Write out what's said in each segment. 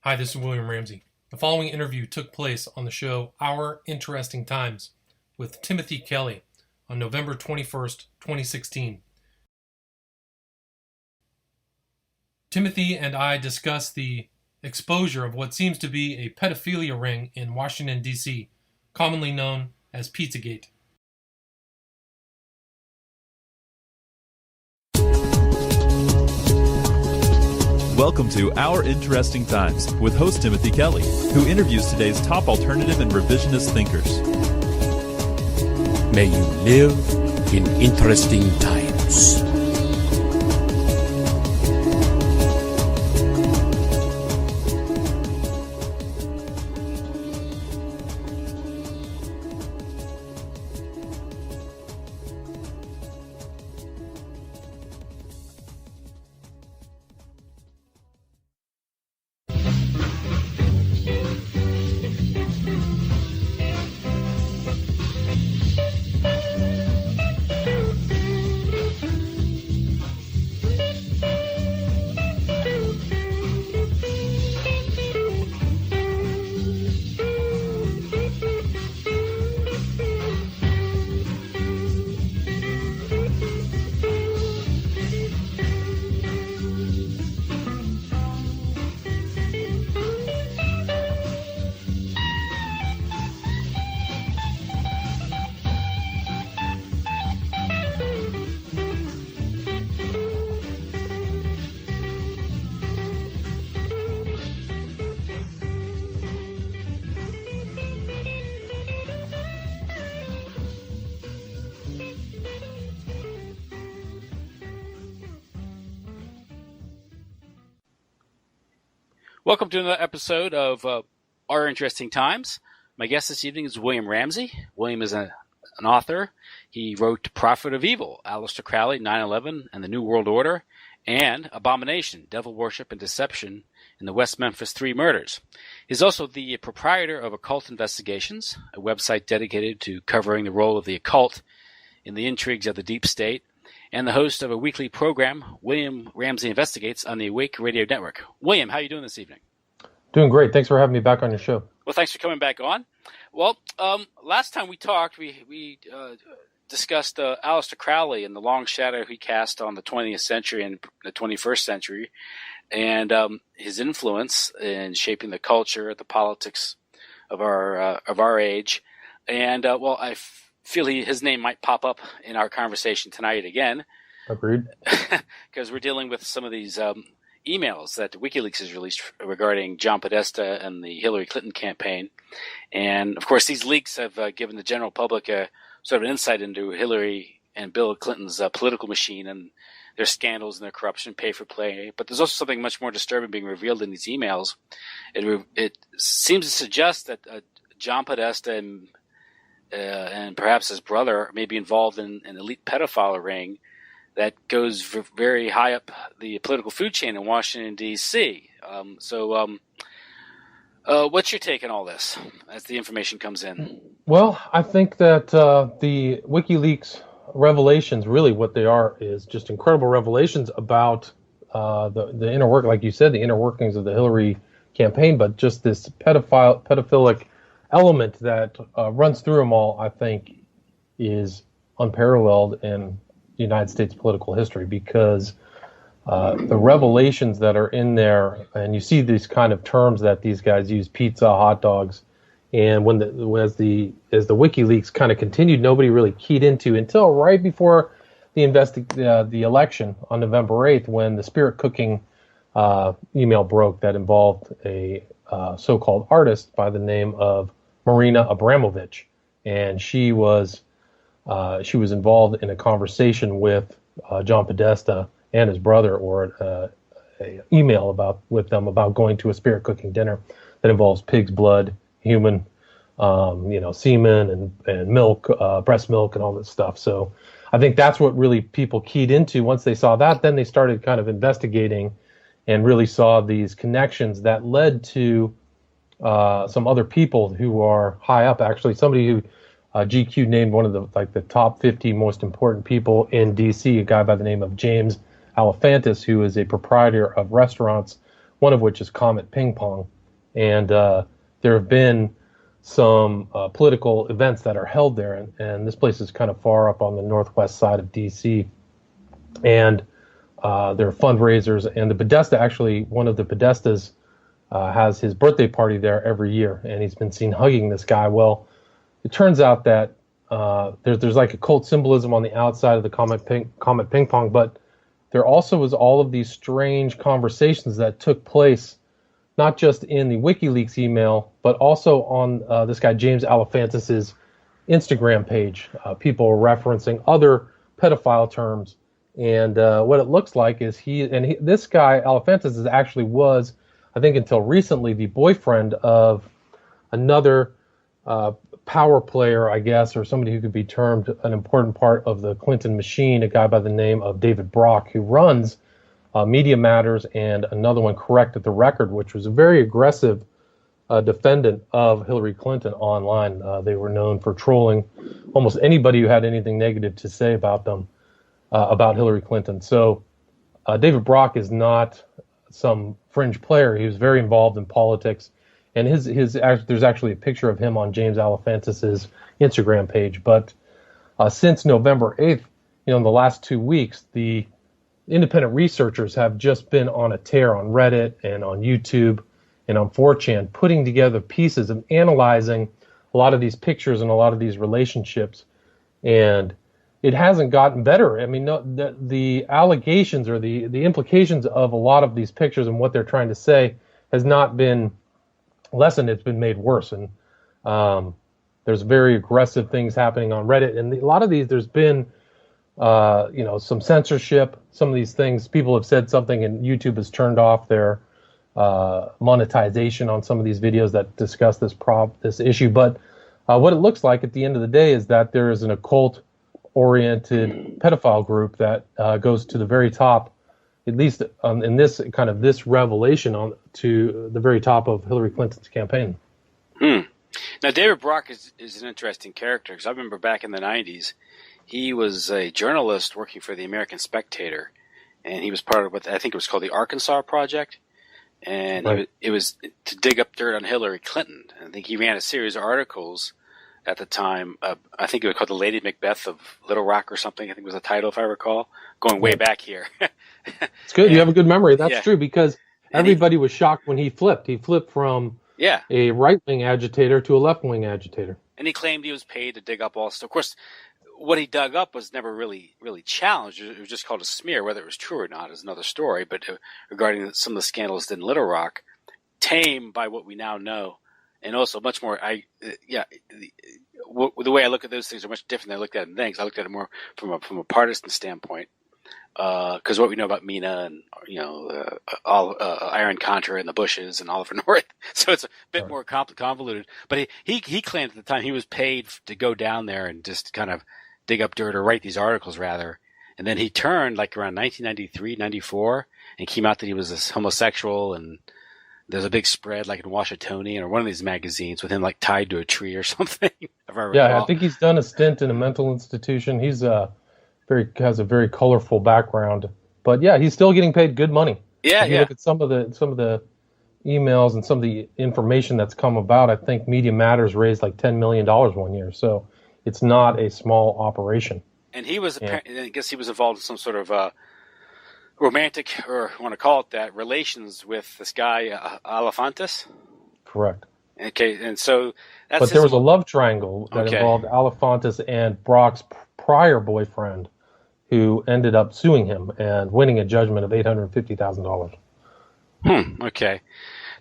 Hi, this is William Ramsey. The following interview took place on the show Our Interesting Times with Timothy Kelly on November 21st, 2016. Timothy and I discuss the exposure of what seems to be a pedophilia ring in Washington, D.C., commonly known as Pizzagate. Welcome to Our Interesting Times with host Timothy Kelly, who interviews today's top alternative and revisionist thinkers. May you live in interesting times. Welcome to another episode of Our Interesting Times. My guest this evening is William Ramsey. William is an author. He wrote Prophet of Evil, Aleister Crowley, 9/11, and the New World Order, and Abomination, Devil Worship and Deception in the West Memphis Three Murders. He's also the proprietor of Occult Investigations, a website dedicated to covering the role of the occult in the intrigues of the deep state, and the host of a weekly program, William Ramsey Investigates, on the Awake Radio Network. William, how are you doing this evening? Doing great. Thanks for having me back on your show. Well, thanks for coming back on. Well, last time we talked, we discussed Aleister Crowley and the long shadow he cast on the 20th century and the 21st century, and his influence in shaping the culture, the politics of our age. And I feel his name might pop up in our conversation tonight again. Agreed. Because we're dealing with some of these emails that WikiLeaks has released regarding John Podesta and the Hillary Clinton campaign. And, of course, these leaks have given the general public a sort of an insight into Hillary and Bill Clinton's political machine and their scandals and their corruption, pay for play. But there's also something much more disturbing being revealed in these emails. It seems to suggest that John Podesta and perhaps his brother may be involved in an elite pedophile ring that goes very high up the political food chain in Washington, D.C. What's your take on all this as the information comes in? Well, I think that the WikiLeaks revelations, really what they are, is just incredible revelations about the inner work, like you said, the inner workings of the Hillary campaign, but just this pedophilic element that runs through them all, I think, is unparalleled in United States political history, because the revelations that are in there, and you see these kind of terms that these guys use, pizza, hot dogs, and as the WikiLeaks kind of continued, nobody really keyed into until right before the election on November 8th, when the spirit cooking email broke that involved a so-called artist by the name of Marina Abramovich, and she was involved in a conversation with John Podesta and his brother, or a email with them about going to a spirit cooking dinner that involves pig's blood, human, semen and milk, breast milk, and all this stuff. So I think that's what really people keyed into. Once they saw that, then they started kind of investigating and really saw these connections that led to some other people who are high up. Actually, somebody who GQ named one of the top 50 most important people in D.C., a guy by the name of James Alefantis, who is a proprietor of restaurants one of which is Comet Ping Pong. And there have been some political events that are held there, and this place is kind of far up on the northwest side of D.C. And there are fundraisers, and the Podesta, actually, one of the Podestas has his birthday party there every year, and he's been seen hugging this guy. Well, it turns out that there's like a cult symbolism on the outside of the Comet Ping Pong, but there also was all of these strange conversations that took place, not just in the WikiLeaks email, but also on this guy James Alefantis' Instagram page. People are referencing other pedophile terms, and what it looks like is this guy Alefantis actually was, I think until recently, the boyfriend of another power player, I guess, or somebody who could be termed an important part of the Clinton machine, a guy by the name of David Brock, who runs Media Matters, and another one, Corrected the Record, which was a very aggressive defendant of Hillary Clinton online. They were known for trolling almost anybody who had anything negative to say about them, about Hillary Clinton. So David Brock is not some fringe player. He was very involved in politics, and there's actually a picture of him on James Alefantis' Instagram page. But since November 8th, in the last 2 weeks, the independent researchers have just been on a tear on Reddit and on YouTube and on 4chan, putting together pieces and analyzing a lot of these pictures and a lot of these relationships. And it hasn't gotten better. I mean, the allegations or the implications of a lot of these pictures and what they're trying to say has not been lessened. It's been made worse. And there's very aggressive things happening on Reddit. And a lot of these, there's been some censorship. Some of these things, people have said something and YouTube has turned off their monetization on some of these videos that discuss this issue. But what it looks like at the end of the day is that there is an occult-oriented pedophile group that goes to the very top, at least in this revelation, to the very top of Hillary Clinton's campaign. Now, David Brock is an interesting character, because I remember back in the 90s, he was a journalist working for the American Spectator, and he was part of what I think it was called the Arkansas Project, and right. It was to dig up dirt on Hillary Clinton. I think he ran a series of articles at the time. I think it was called The Lady Macbeth of Little Rock or something. I think was the title, if I recall, going way back here. It's good. You have a good memory. That's true, because everybody was shocked when he flipped. He flipped from a right-wing agitator to a left-wing agitator. And he claimed he was paid to dig up all stuff. Of course, what he dug up was never really challenged. It was just called a smear. Whether it was true or not is another story. But regarding some of the scandals in Little Rock, tame by what we now know, and also much more. The way I look at those things are much different than I looked at them then. 'Cause I looked at it more from a partisan standpoint. Because what we know about Mina and Iron Contra and the Bushes and Oliver North, so it's a bit more convoluted. But he claimed at the time he was paid to go down there and just kind of dig up dirt, or write these articles rather. And then he turned like around 1993, 94, and came out that he was this homosexual. And there's a big spread like in Washingtonian or one of these magazines with him like tied to a tree or something. If I recall. Yeah, I think he's done a stint in a mental institution. He's has a very colorful background, but yeah, he's still getting paid good money. Yeah, if you look at some of the emails and some of the information that's come about, I think Media Matters raised like $10 million one year, so it's not a small operation. And he was, I guess, he was involved in some sort of romantic, or I want to call it that, relations with this guy Alefantis. Correct. Okay, and so that's. But there was a love triangle that involved Alefantis and Brock's prior boyfriend, who ended up suing him and winning a judgment of $850,000. Okay.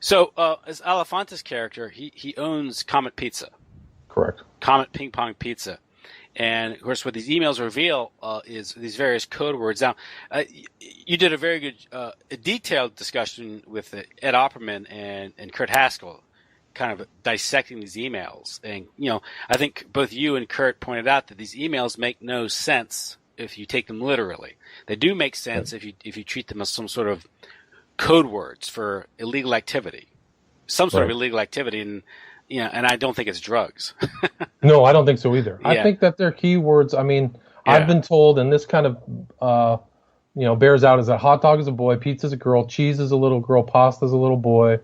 So as Alefantis' character, he owns Comet Pizza. Correct. Comet Ping Pong Pizza. And, of course, what these emails reveal is these various code words. Now, you did a very good, detailed discussion with Ed Opperman and Kurt Haskell, kind of dissecting these emails. And, I think both you and Kurt pointed out that these emails make no sense if you take them literally. They do make sense if you treat them as some sort of code words for illegal activity, some sort of illegal activity, and I don't think it's drugs. No, I don't think so either. I think that they're keywords. I mean, I've been told, and this kind of bears out is that hot dog is a boy, pizza is a girl, cheese is a little girl, pasta is a little boy,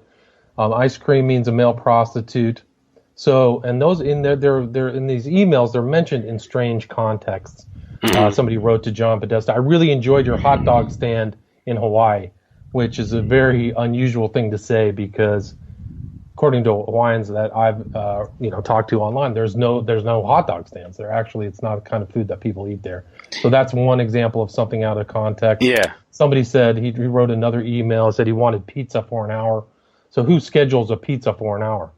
ice cream means a male prostitute. So, and those they're in these emails, they're mentioned in strange contexts. Somebody wrote to John Podesta, I really enjoyed your hot dog stand in Hawaii, which is a very unusual thing to say because according to Hawaiians that I've talked to online, there's no hot dog stands there. Actually, it's not a kind of food that people eat there. So that's one example of something out of context. Yeah. Somebody said he wrote another email, said he wanted pizza for an hour. So who schedules a pizza for an hour?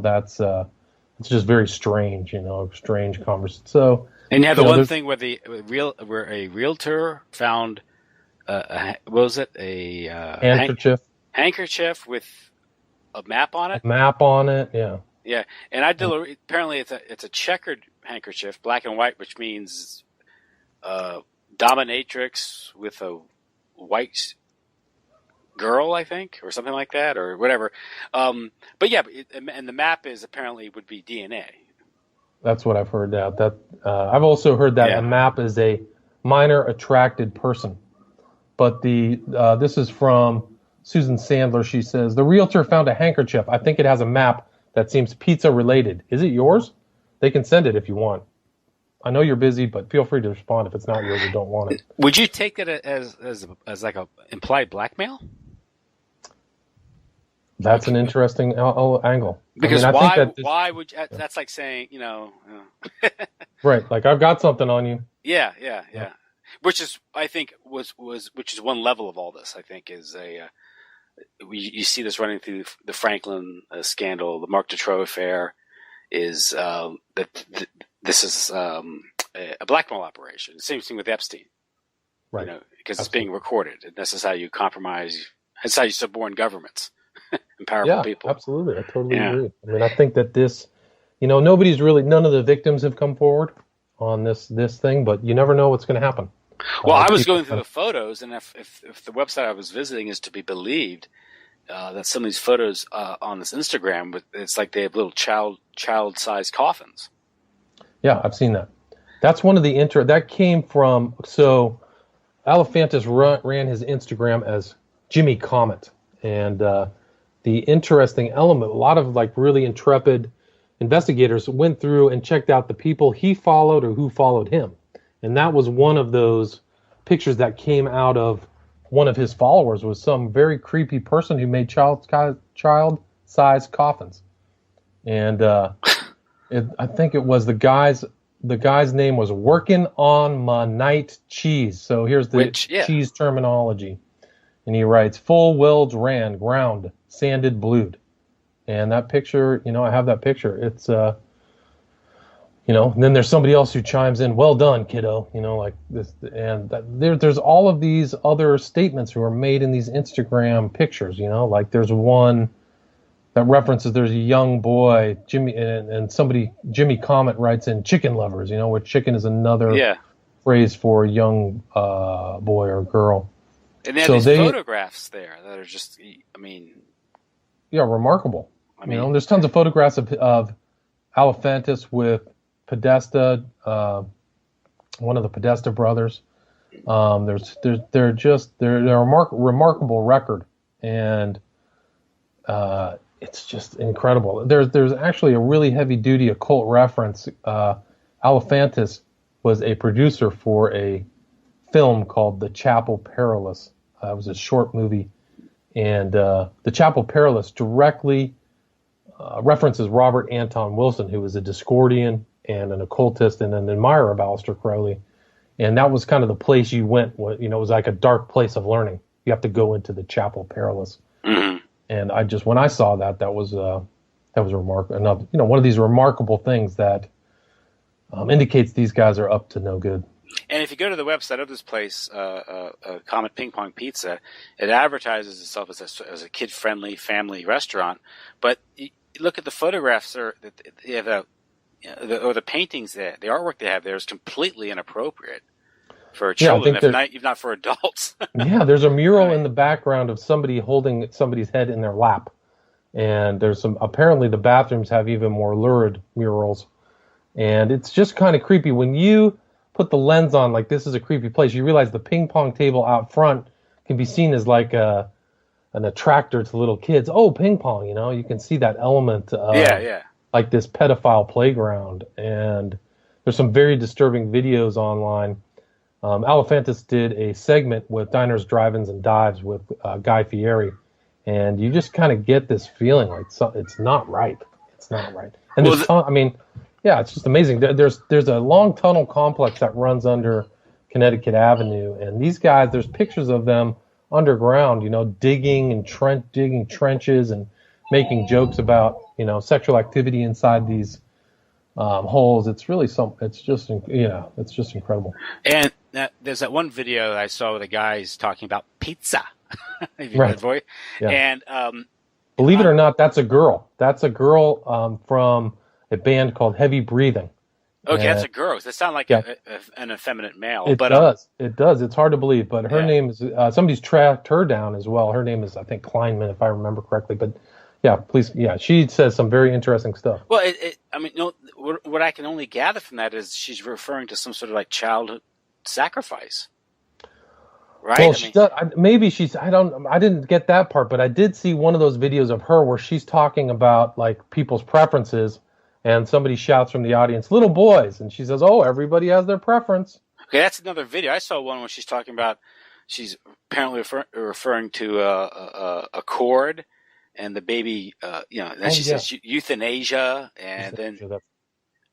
That's it's just very strange. Strange conversation. So and you have the one thing where a realtor found what was it, a handkerchief with a map on it. Yeah. Yeah, and apparently it's a checkered handkerchief, black and white, which means dominatrix with a white girl, I think, or something like that, or whatever. But yeah, and the map would be DNA. That's what I've heard. That I've also heard that a map is a minor attracted person. But this is from Susan Sandler. She says the realtor found a handkerchief. I think it has a map that seems pizza related. Is it yours? They can send it if you want. I know you're busy, but feel free to respond if it's not yours or don't want it. Would you take that as like a implied blackmail? That's an interesting angle. Because I think why would you, that's like saying, right, like I've got something on you. Yeah. Which is, I think, which is one level of all this. I think is you see this running through the Franklin scandal, the Mark Dutroux affair, is that this is a blackmail operation. Same thing with Epstein, right? Because it's being recorded, and this is how you compromise. That's how you suborn governments. And powerful people. Absolutely. I totally agree. I mean, I think that this, none of the victims have come forward on this thing, but you never know what's going to happen. Well, I was going through the photos, and if the website I was visiting is to be believed, that some of these photos on this Instagram, it's like they have little child-sized coffins. Yeah, I've seen that. That's one of the that came from, so Alefantis ran his Instagram as Jimmy Comet, and the interesting element, a lot of like really intrepid investigators went through and checked out the people he followed or who followed him. And that was one of those pictures that came out of one of his followers was some very creepy person who made child-sized coffins. And I think it was the guy's name was Working on My Night Cheese. So here's the cheese terminology. And he writes, full welds ran, ground, sanded, blued. And that picture, I have that picture. It's, and then there's somebody else who chimes in, well done, kiddo, like this. And there's all of these other statements who are made in these Instagram pictures, like there's one that references there's a young boy, Jimmy, and Jimmy Comet writes in chicken lovers, where chicken is another phrase for a young boy or girl. And they have these photographs there that are just, remarkable. There's tons of photographs of Alefantis with Podesta, one of the Podesta brothers. They're a remarkable record, and it's just incredible. There's actually a really heavy duty occult reference. Alefantis was a producer for a film called The Chapel Perilous. It was a short movie, and The Chapel Perilous directly references Robert Anton Wilson, who was a Discordian and an occultist and an admirer of Aleister Crowley. And that was kind of the place you went. It was like a dark place of learning. You have to go into the Chapel Perilous. Mm-hmm. And when I saw that was remarkable. One of these remarkable things that indicates these guys are up to no good. And if you go to the website of this place, Comet Ping Pong Pizza, it advertises itself as a kid-friendly family restaurant. But you look at the photographs, or the paintings there, the artwork they have there is completely inappropriate for children, if not for adults. Yeah, there's a mural in the background of somebody holding somebody's head in their lap, and there's apparently the bathrooms have even more lurid murals, and it's just kind of creepy when you put the lens on, like this is a creepy place, you realize the ping pong table out front can be seen as like an attractor to little kids. Oh, ping pong, you can see that element of like this pedophile playground. And there's some very disturbing videos online. Alefantis did a segment with Diners, Drive-Ins, and Dives with Guy Fieri, and you just kind of get this feeling like it's not right. It's not right. And it's just amazing. There's a long tunnel complex that runs under Connecticut Avenue, and these guys, there's pictures of them underground, digging trenches and making jokes about, sexual activity inside these holes. It's really it's just incredible. And there's that one video that I saw where the guy's talking about pizza. If you Right. know the voice. Yeah. And believe it or not, that's a girl. That's a girl from a band called Heavy Breathing. okay, And that's a girl. That sounds like an effeminate male. It but does. It does. It's hard to believe, but her Yeah. name is somebody's tracked her down as well. Her name is, I think, Kleinman, if I remember correctly. But yeah, please, she says some very interesting stuff. Well, what I can only gather from that is she's referring to some sort of like childhood sacrifice, right? Well, she does. Maybe she's. I didn't get that part, but I did see one of those videos of her where she's talking about like people's preferences, and somebody shouts from the audience, "Little boys," and she says, "Oh, everybody has their preference." Okay, that's another video. I saw one where she's talking about she's apparently referring to a cord and the baby. Then she says euthanasia, and then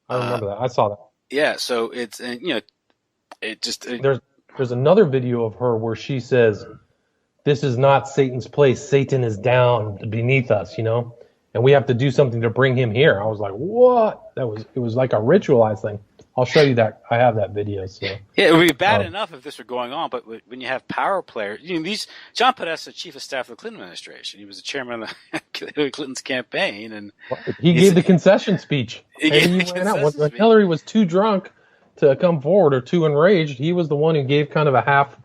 I remember that. I saw that. yeah. So it's it just There's another video of her where she says, "This is not Satan's place. Satan is down beneath us, and we have to do something to bring him here." I was like, "What?" It was like a ritualized thing. I'll show you that. I have that video. So yeah, it would be bad enough if this were going on, but when you have power players, John Podesta, chief of staff of the Clinton administration, he was the chairman of the Hillary Clinton's campaign, and he gave the concession speech. He gave the concession When speech. Hillary was too drunk to come forward or too enraged, he was the one who gave kind of a half,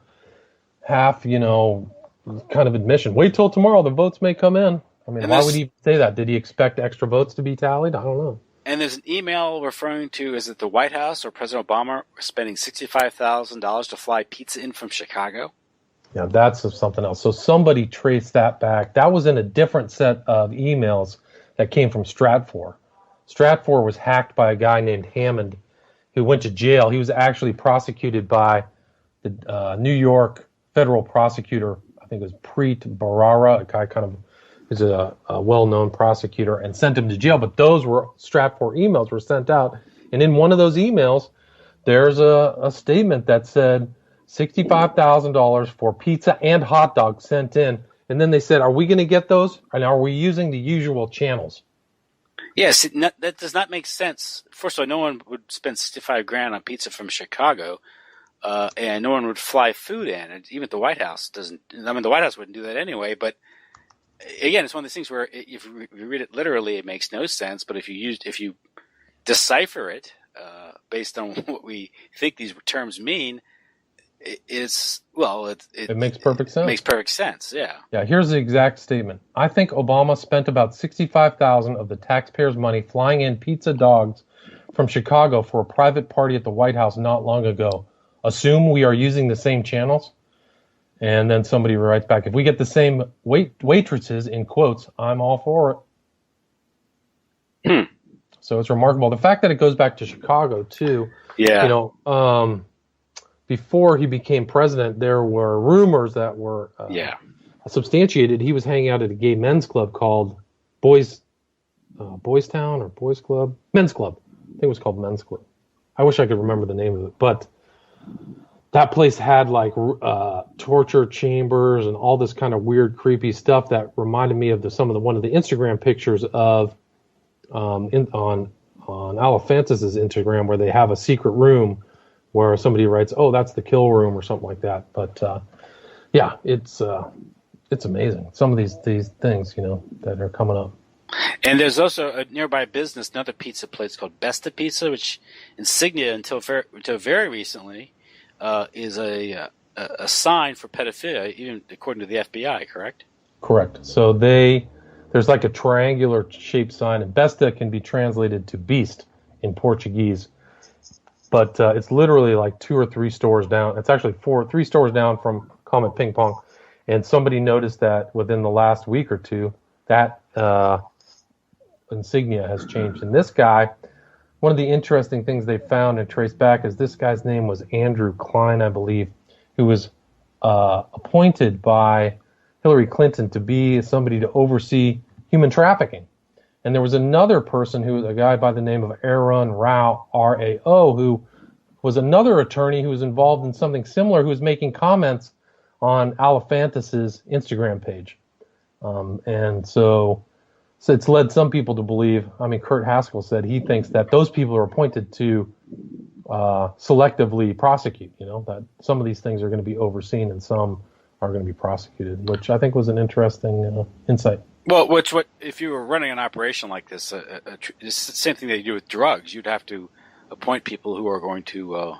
kind of admission. Wait till tomorrow, the votes may come in. I mean, why would he say that? Did he expect extra votes to be tallied? I don't know. And there's an email referring to, is it the White House or President Obama spending $65,000 to fly pizza in from Chicago? Yeah, that's something else. So somebody traced that back. That was in a different set of emails that came from Stratfor. Stratfor was hacked by a guy named Hammond who went to jail. He was actually prosecuted by the New York federal prosecutor. I think it was Preet Bharara, a guy kind of is a well-known prosecutor, and sent him to jail. But those were Stratfor emails were sent out. And in one of those emails, there's a statement that said $65,000 for pizza and hot dogs sent in. And then they said, are we going to get those? And are we using the usual channels? Yes, that does not make sense. First of all, no one would spend $65,000 on pizza from Chicago, and no one would fly food in. And even the White House doesn't. I mean, the White House wouldn't do that anyway. But again, it's one of these things where if you read it literally, it makes no sense. But if you decipher it based on what we think these terms mean, it makes perfect sense. It makes perfect sense. Yeah. Yeah. Here's the exact statement. I think Obama spent about $65,000 of the taxpayers' money flying in pizza dogs from Chicago for a private party at the White House not long ago. Assume we are using the same channels. And then somebody writes back, if we get the same waitresses, in quotes, I'm all for it. So it's remarkable. The fact that it goes back to Chicago, too. Yeah. Before he became president, there were rumors that were substantiated. He was hanging out at a gay men's club called Boys Town or Boys Club? Men's Club. I think it was called Men's Club. I wish I could remember the name of it. But that place had like torture chambers and all this kind of weird, creepy stuff that reminded me of one of the Instagram pictures of on Alefantis' Instagram, where they have a secret room where somebody writes, "Oh, that's the kill room" or something like that. But it's amazing. Some of these things, that are coming up. And there's also a nearby business, another pizza place called Besta Pizza, which insignia until very recently is a sign for pedophilia, even according to the FBI. Correct? Correct. So there's like a triangular shaped sign, and Besta can be translated to beast in Portuguese. but it's literally like 2 or 3 stores down. It's actually 3 stores down from Comet Ping Pong. And somebody noticed that within the last week or two, that insignia has changed. And this guy, one of the interesting things they found and traced back is this guy's name was Andrew Klein, I believe, who was appointed by Hillary Clinton to be somebody to oversee human trafficking. And there was another person who was a guy by the name of Aaron Rao, R-A-O, who was another attorney who was involved in something similar, who was making comments on Alephantis's Instagram page. And so it's led some people to believe, I mean, Kurt Haskell said he thinks that those people are appointed to selectively prosecute, that some of these things are going to be overseen and some are going to be prosecuted, which I think was an interesting insight. Well, what if you were running an operation like this? It's the same thing that you do with drugs. You'd have to appoint people who are going to,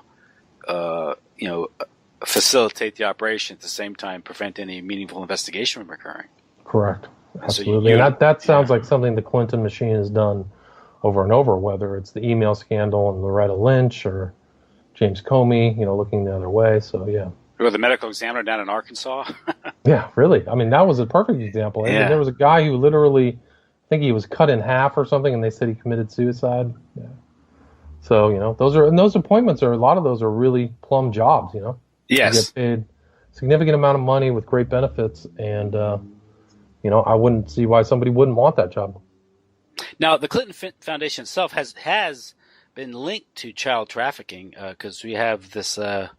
facilitate the operation at the same time, prevent any meaningful investigation from occurring. Correct. Absolutely. And that sounds like something the Clinton machine has done over and over, whether it's the email scandal and Loretta Lynch or James Comey, looking the other way. So, yeah. Or the medical examiner down in Arkansas. Yeah, really. I mean, that was a perfect example. I mean, there was a guy who literally, I think he was cut in half or something, and they said he committed suicide. Yeah. So, those appointments a lot of those are really plum jobs, Yes. You get paid a significant amount of money with great benefits, and, I wouldn't see why somebody wouldn't want that job. Now, the Clinton Foundation itself has been linked to child trafficking because we have this lady,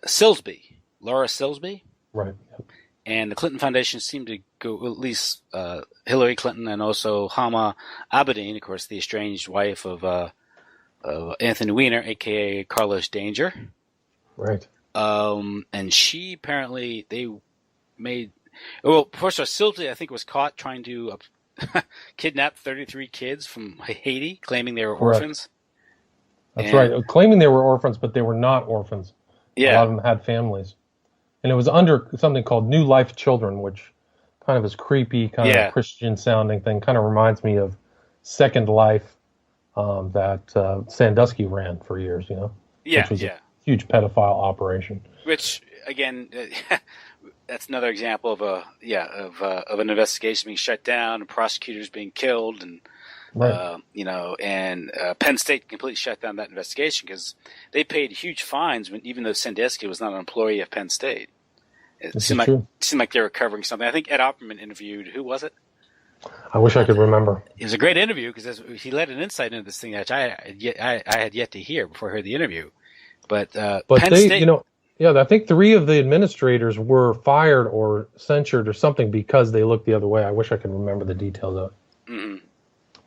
Silsby, Laura Silsby. Right. And the Clinton Foundation seemed to go, at least Hillary Clinton and also Hama Abedin, of course, the estranged wife of Anthony Weiner, a.k.a. Carlos Danger. Right. And she apparently, first of all, Silsby, I think, was caught trying to kidnap 33 kids from Haiti, claiming they were orphans. That's right. Claiming they were orphans, but they were not orphans. Yeah. A lot of them had families. And it was under something called New Life Children, which kind of is creepy, kind of Christian sounding thing. Kind of reminds me of Second Life that Sandusky ran for years, which was a huge pedophile operation. Which, again, that's another example of an investigation being shut down and prosecutors being killed, and right. And Penn State completely shut down that investigation because they paid huge fines even though Sandusky was not an employee of Penn State. It seemed like they were covering something. I think Ed Opperman interviewed, who was it? I wish I could remember. It was a great interview because he led an insight into this thing that I had yet to hear before I heard the interview. But Penn State, I think 3 of the administrators were fired or censured or something because they looked the other way. I wish I could remember the details of it. Mm-hmm.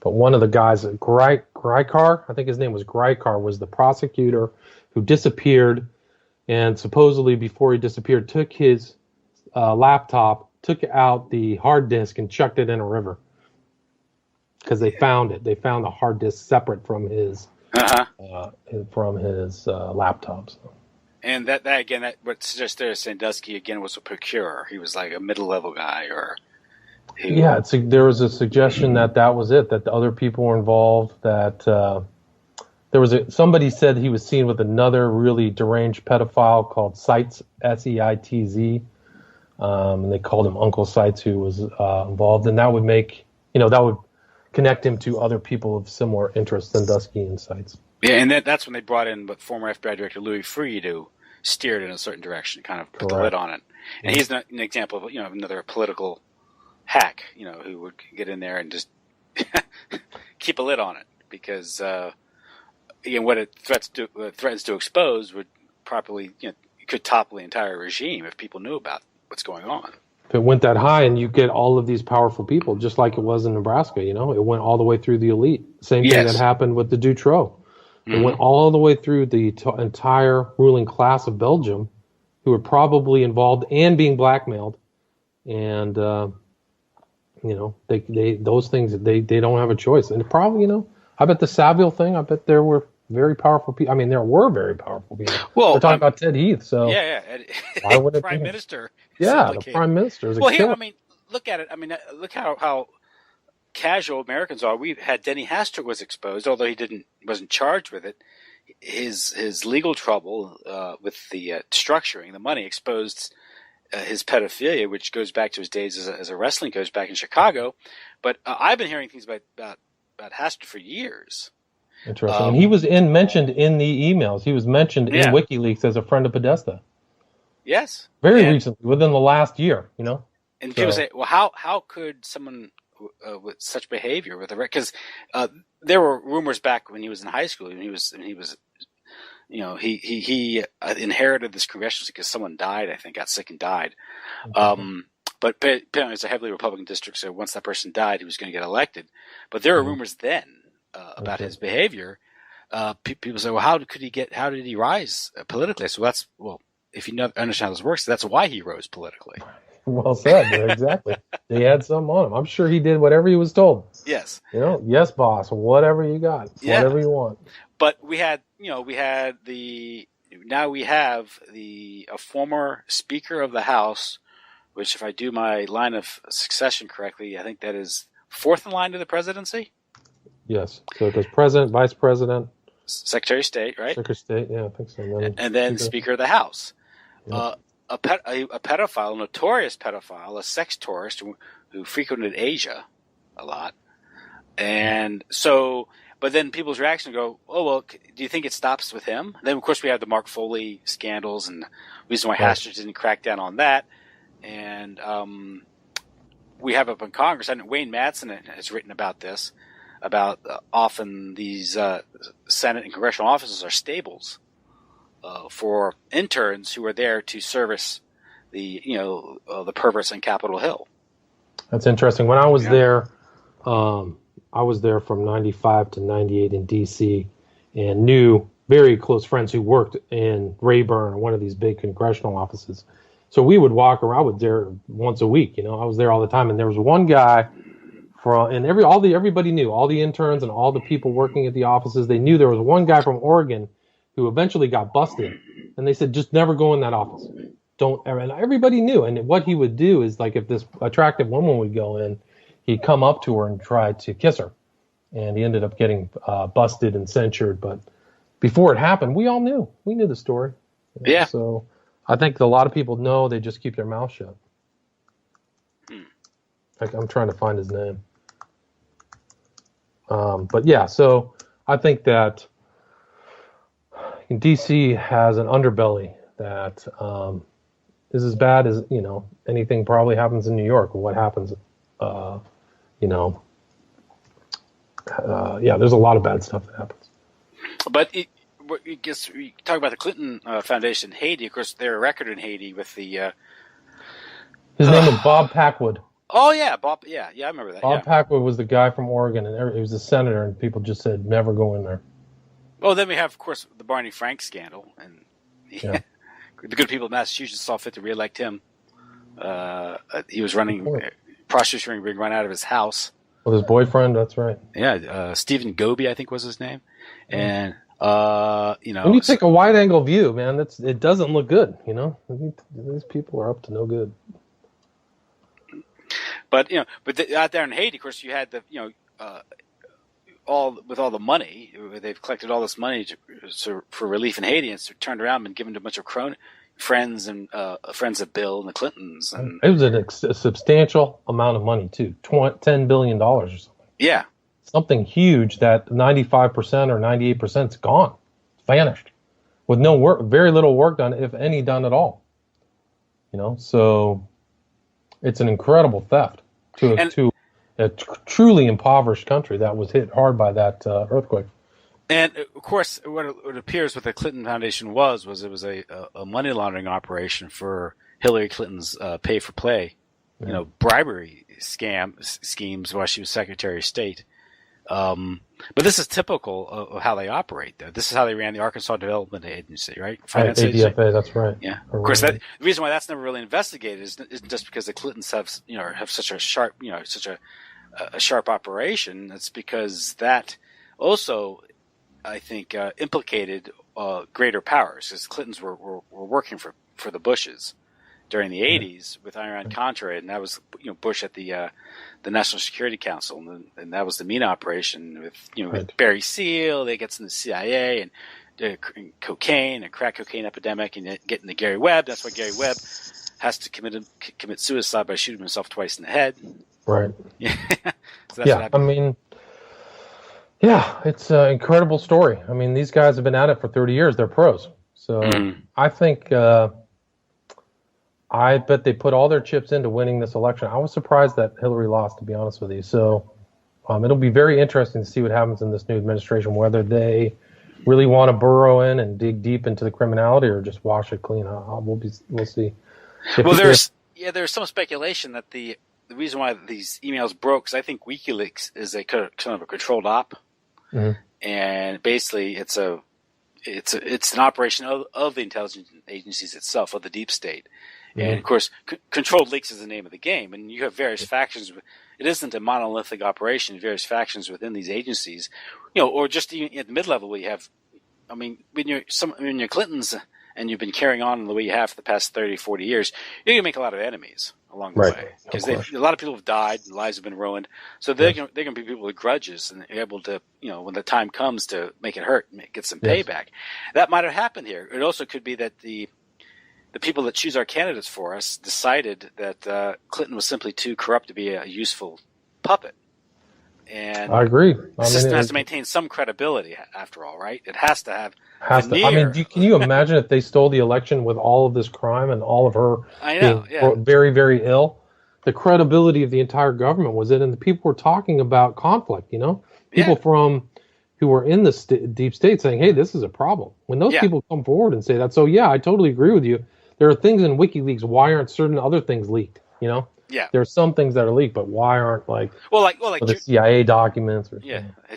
But one of the guys, Grykar, I think his name was Grykar, was the prosecutor who disappeared, and supposedly before he disappeared, took his laptop, took out the hard disk, and chucked it in a river because they found it. They found the hard disk separate from his laptop. So. And that what suggests there Sandusky again was a procurer. He was like a middle-level guy, or there was a suggestion that was it. That the other people were involved. That there was somebody said he was seen with another really deranged pedophile called Seitz, Seitz, and they called him Uncle Seitz, who was involved, and that would make that would connect him to other people of similar interests, Sandusky and Seitz. Yeah, and that's when they brought in former FBI Director Louis Freeh to steer it in a certain direction, kind of put the lid on it. And he's an example of another political hack, who would get in there and just keep a lid on it because what it threatens to expose would probably could topple the entire regime if people knew about what's going on. If it went that high, and you get all of these powerful people, just like it was in Nebraska, it went all the way through the elite. Same thing that happened with the Dutroux. It went all the way through the entire ruling class of Belgium, who were probably involved and being blackmailed. And, those things, they don't have a choice. And probably, I bet the Saville thing, I bet there were very powerful people. I mean, there were very powerful people. Well, we're talking about Ted Heath, so. Why would it Prime Minister. Yeah, the Prime Minister. Well, here, look at it. Look how casual Americans are. We had Denny Hastert was exposed, although he wasn't charged with it. His legal trouble with the structuring, the money, exposed his pedophilia, which goes back to his days as a wrestling coach back in Chicago. But I've been hearing things about Hastert for years. Interesting. And he was mentioned in the emails. He was mentioned in WikiLeaks as a friend of Podesta. Yes. Very recently, within the last year, And people say, well, how could someone with such behavior because there were rumors back when he was in high school, and he was he inherited this congressional seat because someone died, I think, got sick and died. Mm-hmm. But apparently it's a heavily Republican district, so once that person died, he was going to get elected. But there were rumors then about his behavior. People say, well, how did he rise politically? So if you understand how this works, that's why he rose politically. Well said. Exactly. They had something on him. I'm sure he did whatever he was told. Yes. Yes, boss. Whatever you got. Yeah. Whatever you want. But we have a former Speaker of the House, which, if I do my line of succession correctly, I think that is fourth in line to the presidency. Yes. So it goes President, Vice President, Secretary of State, right? Secretary of State. Yeah, I think so. And then Speaker of the House. Yeah. A pedophile, a notorious pedophile, a sex tourist who frequented Asia a lot. And so, but then people's reaction go, oh, well, do you think it stops with him? Then, of course, we have the Mark Foley scandals and the reason why Hastert didn't crack down on that. And we have up in Congress, and Wayne Madsen has written about this, about often these Senate and congressional offices are stables for interns who are there to service the perverts on Capitol Hill. That's interesting. When I was there, I was there from 95 to 98 in D.C. and knew very close friends who worked in Rayburn or one of these big congressional offices. So we would walk around. I was there once a week. I was there all the time. And there was one guy everybody knew, all the interns and all the people working at the offices, they knew there was one guy from Oregon who eventually got busted. And they said, just never go in that office. Don't ever. And everybody knew. And what he would do is, like, if this attractive woman would go in, he'd come up to her and try to kiss her. And he ended up getting busted and censured. But before it happened, we all knew. We knew the story. Yeah. So I think a lot of people know, they just keep their mouth shut. I'm trying to find his name. But yeah, so I think that DC has an underbelly that is as bad as, anything probably happens in New York, or what happens, there's a lot of bad stuff that happens. But I guess we talk about the Clinton Foundation in Haiti. Of course, they're a record in Haiti with the... his name was Bob Packwood. Oh, yeah, Bob. Yeah, I remember that. Bob Packwood was the guy from Oregon, and he was a senator, and people just said, never go in there. Oh, then we have, of course, the Barney Frank scandal, and the good people of Massachusetts saw fit to reelect him. He was running prostitution being run out of his house with his boyfriend. That's right. Yeah, Stephen Goby, I think was his name, and when you take a wide-angle view, man, it doesn't look good. These people are up to no good. But out there in Haiti, of course, you had the all the money. They've collected all this money for relief in Haiti, and it's turned around and given to a bunch of friends of Bill and the Clintons. And it was a substantial amount of money too, $10 billion or something. Yeah, something huge that 95% or 98% is gone, it's vanished, with no work, very little work done, if any done at all. So it's an incredible theft to a truly impoverished country that was hit hard by that earthquake. And of course, what it appears what the Clinton Foundation was it was a money laundering operation for Hillary Clinton's pay for play, bribery schemes while she was Secretary of State. But this is typical of how they operate, though. This is how they ran the Arkansas Development Agency, right? Finance agency. That's right. Yeah. Of course, the reason why that's never really investigated isn't just because the Clintons have such a sharp, such a sharp operation. It's because that also, I think, implicated greater powers, because Clintons were working for the Bushes, during the 80s with Iran-Contra, and that was Bush at the National Security Council, and that was the MENA operation with Barry Seal. They gets in the CIA and cocaine and crack cocaine epidemic, and getting to Gary Webb. That's why Gary Webb has to commit suicide by shooting himself twice in the head. Right. Yeah. So that's what happened. It's an incredible story. I mean, these guys have been at it for 30 years. They're pros. So I think, I bet they put all their chips into winning this election. I was surprised that Hillary lost, to be honest with you. So it'll be very interesting to see what happens in this new administration, whether they really want to burrow in and dig deep into the criminality or just wash it clean. We'll see. Well, there's some speculation that the reason why these emails broke, because I think WikiLeaks is a kind of a controlled op, and basically it's an operation of the intelligence agencies itself, of the deep state. And of course, controlled leaks is the name of the game, and you have various factions. It isn't a monolithic operation. Various factions within these agencies, or just even at the mid-level, we have. I mean, when you're Clintons and you've been carrying on the way you have for the past 30, 40 years, you're going to make a lot of enemies along the way, because a lot of people have died, lives have been ruined. So they're going to be people with grudges and able to, when the time comes to make it hurt, get some payback. That might have happened here. It also could be that the people that choose our candidates for us decided that Clinton was simply too corrupt to be a useful puppet. And I agree. The system has to maintain some credibility, after all, right? It has to have. Can you imagine if they stole the election with all of this crime and all of her being very, very ill? The credibility of the entire government was it, and the people were talking about conflict. People from who were in the deep state saying, "Hey, this is a problem." When those people come forward and say that, so I totally agree with you. There are things in WikiLeaks. Why aren't certain other things leaked? Yeah. There are some things that are leaked, but why aren't like the CIA documents?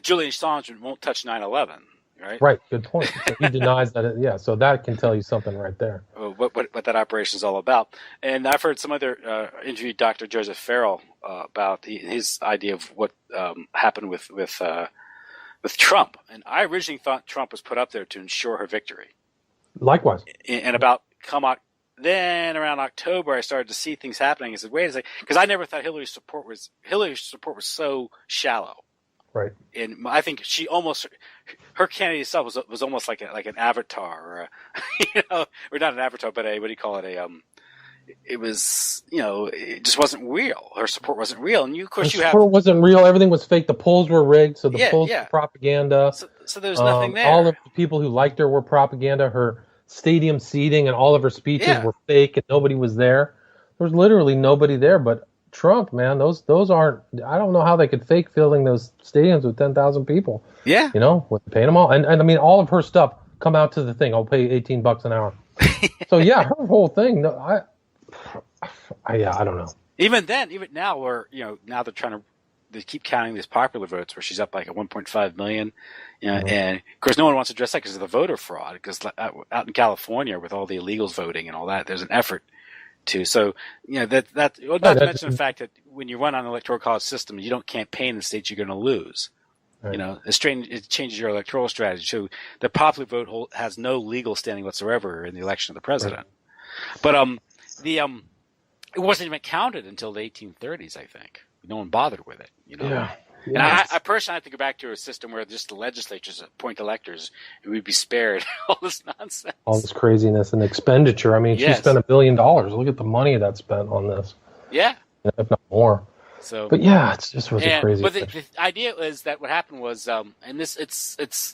Julian Assange won't touch 9/11, right? Right. Good point. So he denies that. So that can tell you something right there. What that operation is all about. And I've heard some other interviewed Dr. Joseph Farrell about his idea of what happened with Trump. And I originally thought Trump was put up there to ensure her victory. Likewise. And then around October, I started to see things happening. I said, "Wait a second," because I never thought Hillary's support was so shallow. Right. And I think her candidate itself was almost like an avatar, or or not an avatar, but what do you call it? It was, it just wasn't real. Her support wasn't real, and support wasn't real. Everything was fake. The polls were rigged, so the polls were propaganda. So there was nothing there. All of the people who liked her were propaganda. Her stadium seating and all of her speeches were fake, and nobody was there. There was literally nobody there. But Trump, man, those aren't. I don't know how they could fake filling those stadiums with 10,000 people. Yeah, with paying them all, and I mean all of her stuff come out to the thing. I'll pay $18 an hour. So her whole thing. I don't know. Even now, now they're trying to. They keep counting these popular votes where she's up like at 1.5 million, and of course no one wants to address that because of the voter fraud. Because out in California with all the illegals voting and all that, there's an effort to. So not to mention the fact that when you run on an electoral college system, you don't campaign in the states you're going to lose. Right. It changes your electoral strategy. So the popular vote has no legal standing whatsoever in the election of the president. Right. But it wasn't even counted until the 1830s, I think. No one bothered with it, Yeah. And I personally have to go back to a system where just the legislatures appoint electors, and we'd be spared all this nonsense, all this craziness and expenditure. I mean, she spent $1 billion. Look at the money that's spent on this. Yeah, if not more. So, but it's just really crazy. But the idea is that what happened was, and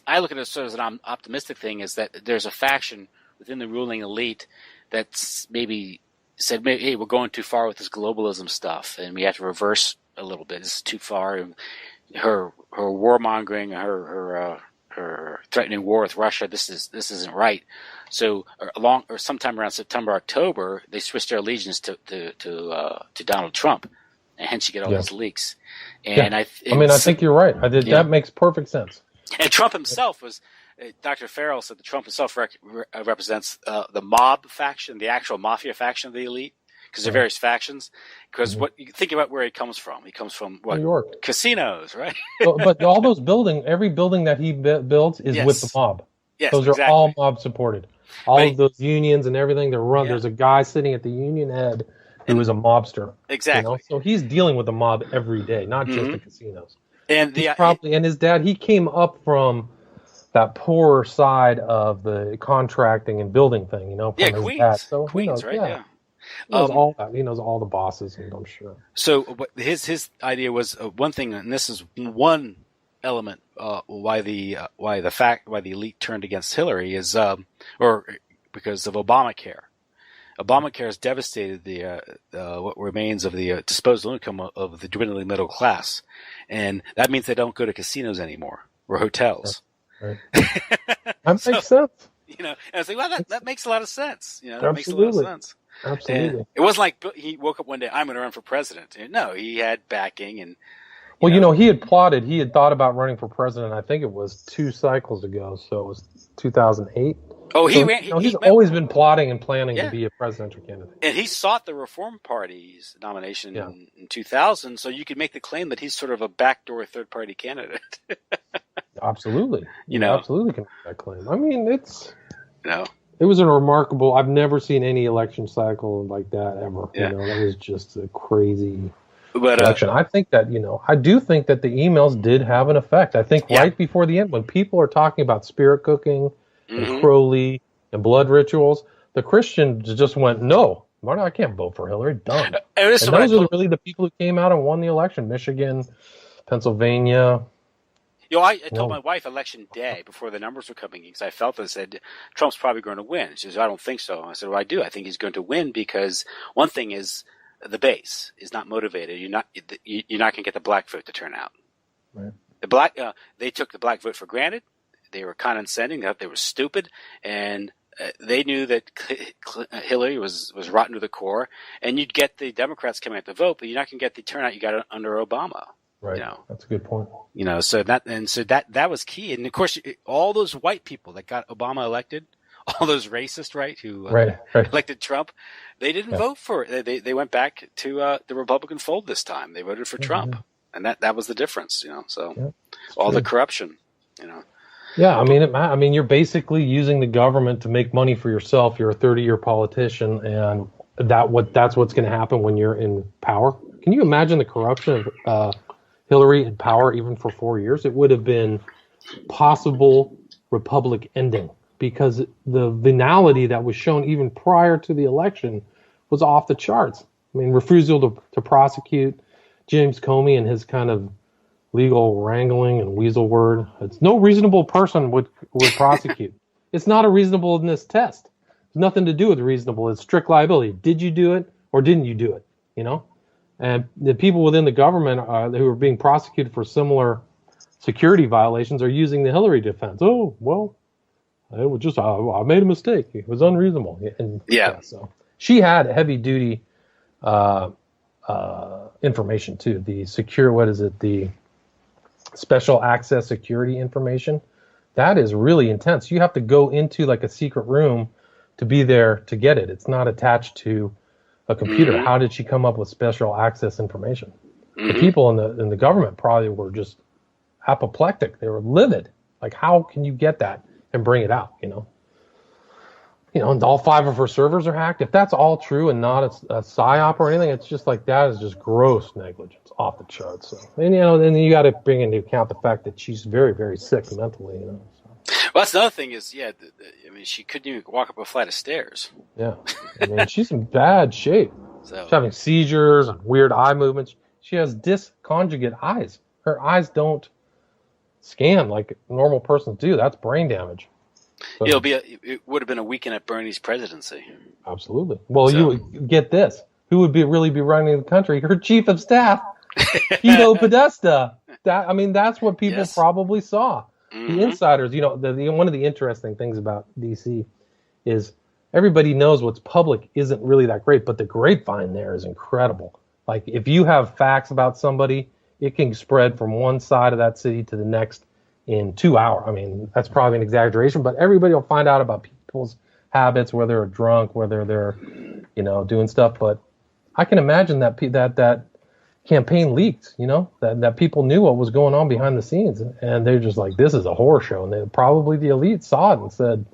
I look at it sort of as an optimistic thing, is that there's a faction within the ruling elite that's maybe said, "Hey, we're going too far with this globalism stuff, and we have to reverse a little bit. This is too far." And her warmongering, her threatening war with Russia. This isn't right. So sometime around September, October, they switched their allegiance to Donald Trump, and hence you get all these leaks. And I think you're right. That makes perfect sense. And Trump himself was. Dr. Farrell said that Trump himself represents the mob faction, the actual mafia faction of the elite, because there are various factions. Because what you think about where he comes from? He comes from what? New York. Casinos, right? but all those every building that he builds is with the mob. Yes, those are all mob supported. All of those unions and everything, they're run. Yeah. There's a guy sitting at the union head who is a mobster. Exactly. So he's dealing with the mob every day, not just the casinos. And and his dad, he came up from that poorer side of the contracting and building thing, from his Queens. dad. So Queens, right? Yeah. He knows all that. He knows all the bosses, and I'm sure. So his idea was one thing, and this is one element why the elite turned against Hillary is or because of Obamacare. Obamacare has devastated the what remains of the disposable income of the dwindling middle class, and that means they don't go to casinos anymore or hotels. Right. That makes sense. And I was like, well, that makes a lot of sense. That Absolutely. makes a lot of sense. Absolutely. And it wasn't like he woke up one day, I'm going to run for president. No, he had backing. And he had plotted. He had thought about running for president. I think it was 2 cycles ago. So it was 2008. Oh, he's always been plotting and planning to be a presidential candidate. And he sought the Reform Party's nomination in 2000, so you could make the claim that he's sort of a backdoor third-party candidate. Absolutely. Absolutely can make that claim. I mean, it was a remarkable. I've never seen any election cycle like that ever. Yeah. That was just a crazy election. I think that, I do think that the emails did have an effect. I think right before the end, when people are talking about spirit cooking and Crowley and blood rituals, the Christians just went, no, I can't vote for Hillary. Done. And those are really the people who came out and won the election. Michigan, Pennsylvania. I told my wife election day before the numbers were coming in because I felt that said Trump's probably going to win. She says, I don't think so. I said, well, I do. I think he's going to win because one thing is the base is not motivated. You're not going to get the black vote to turn out. Right. They took the black vote for granted. They were condescending. They were stupid, and they knew that Hillary was rotten to the core. And you'd get the Democrats coming out to vote, but you're not going to get the turnout you got under Obama. Right. That's a good point. So that was key. And of course, all those white people that got Obama elected, all those racists, who elected Trump, they didn't vote for it. They went back to the Republican fold this time. They voted for Trump, and that was the difference. So all the corruption. Yeah, I mean, you're basically using the government to make money for yourself. You're a 30-year politician, and that's what's going to happen when you're in power. Can you imagine the corruption of Hillary in power even for 4 years? It would have been possible republic ending because the venality that was shown even prior to the election was off the charts. I mean, refusal to prosecute James Comey and his kind of legal wrangling and weasel word. It's no reasonable person would prosecute. It's not a reasonableness test. It's nothing to do with reasonable. It's strict liability. Did you do it or didn't you do it? And the people within the government who are being prosecuted for similar security violations are using the Hillary defense. Oh, well, it was just I made a mistake. It was unreasonable. And so she had heavy duty information too. The the special access security information. That is really intense. You have to go into like a secret room to be there to get it. It's not attached to a computer. How did she come up with special access information? The people in the government probably were just apoplectic. They were livid. Like, how can you get that and bring it out? And all 5 of her servers are hacked. If that's all true and not a psyop or anything, it's just like that is just gross negligence off the charts. So, and then you got to bring into account the fact that she's very, very sick mentally. So. Well, that's another thing is, she couldn't even walk up a flight of stairs. Yeah. She's in bad shape. So. She's having seizures and weird eye movements. She has disconjugate eyes. Her eyes don't scan like normal persons do. That's brain damage. So, it would have been a weekend at Bernie's presidency. Absolutely. Well, you would get this. Who would really be running the country? Her chief of staff, Tito Podesta. That's what people probably saw. The insiders, one of the interesting things about DC is everybody knows what's public isn't really that great, but the grapevine there is incredible. Like, if you have facts about somebody, it can spread from one side of that city to the next in 2 hours. I mean, that's probably an exaggeration, but everybody will find out about people's habits, whether they're drunk, whether they're, doing stuff. But I can imagine that campaign leaked, that people knew what was going on behind the scenes, and they're just like, this is a horror show. And probably the elite saw it and said,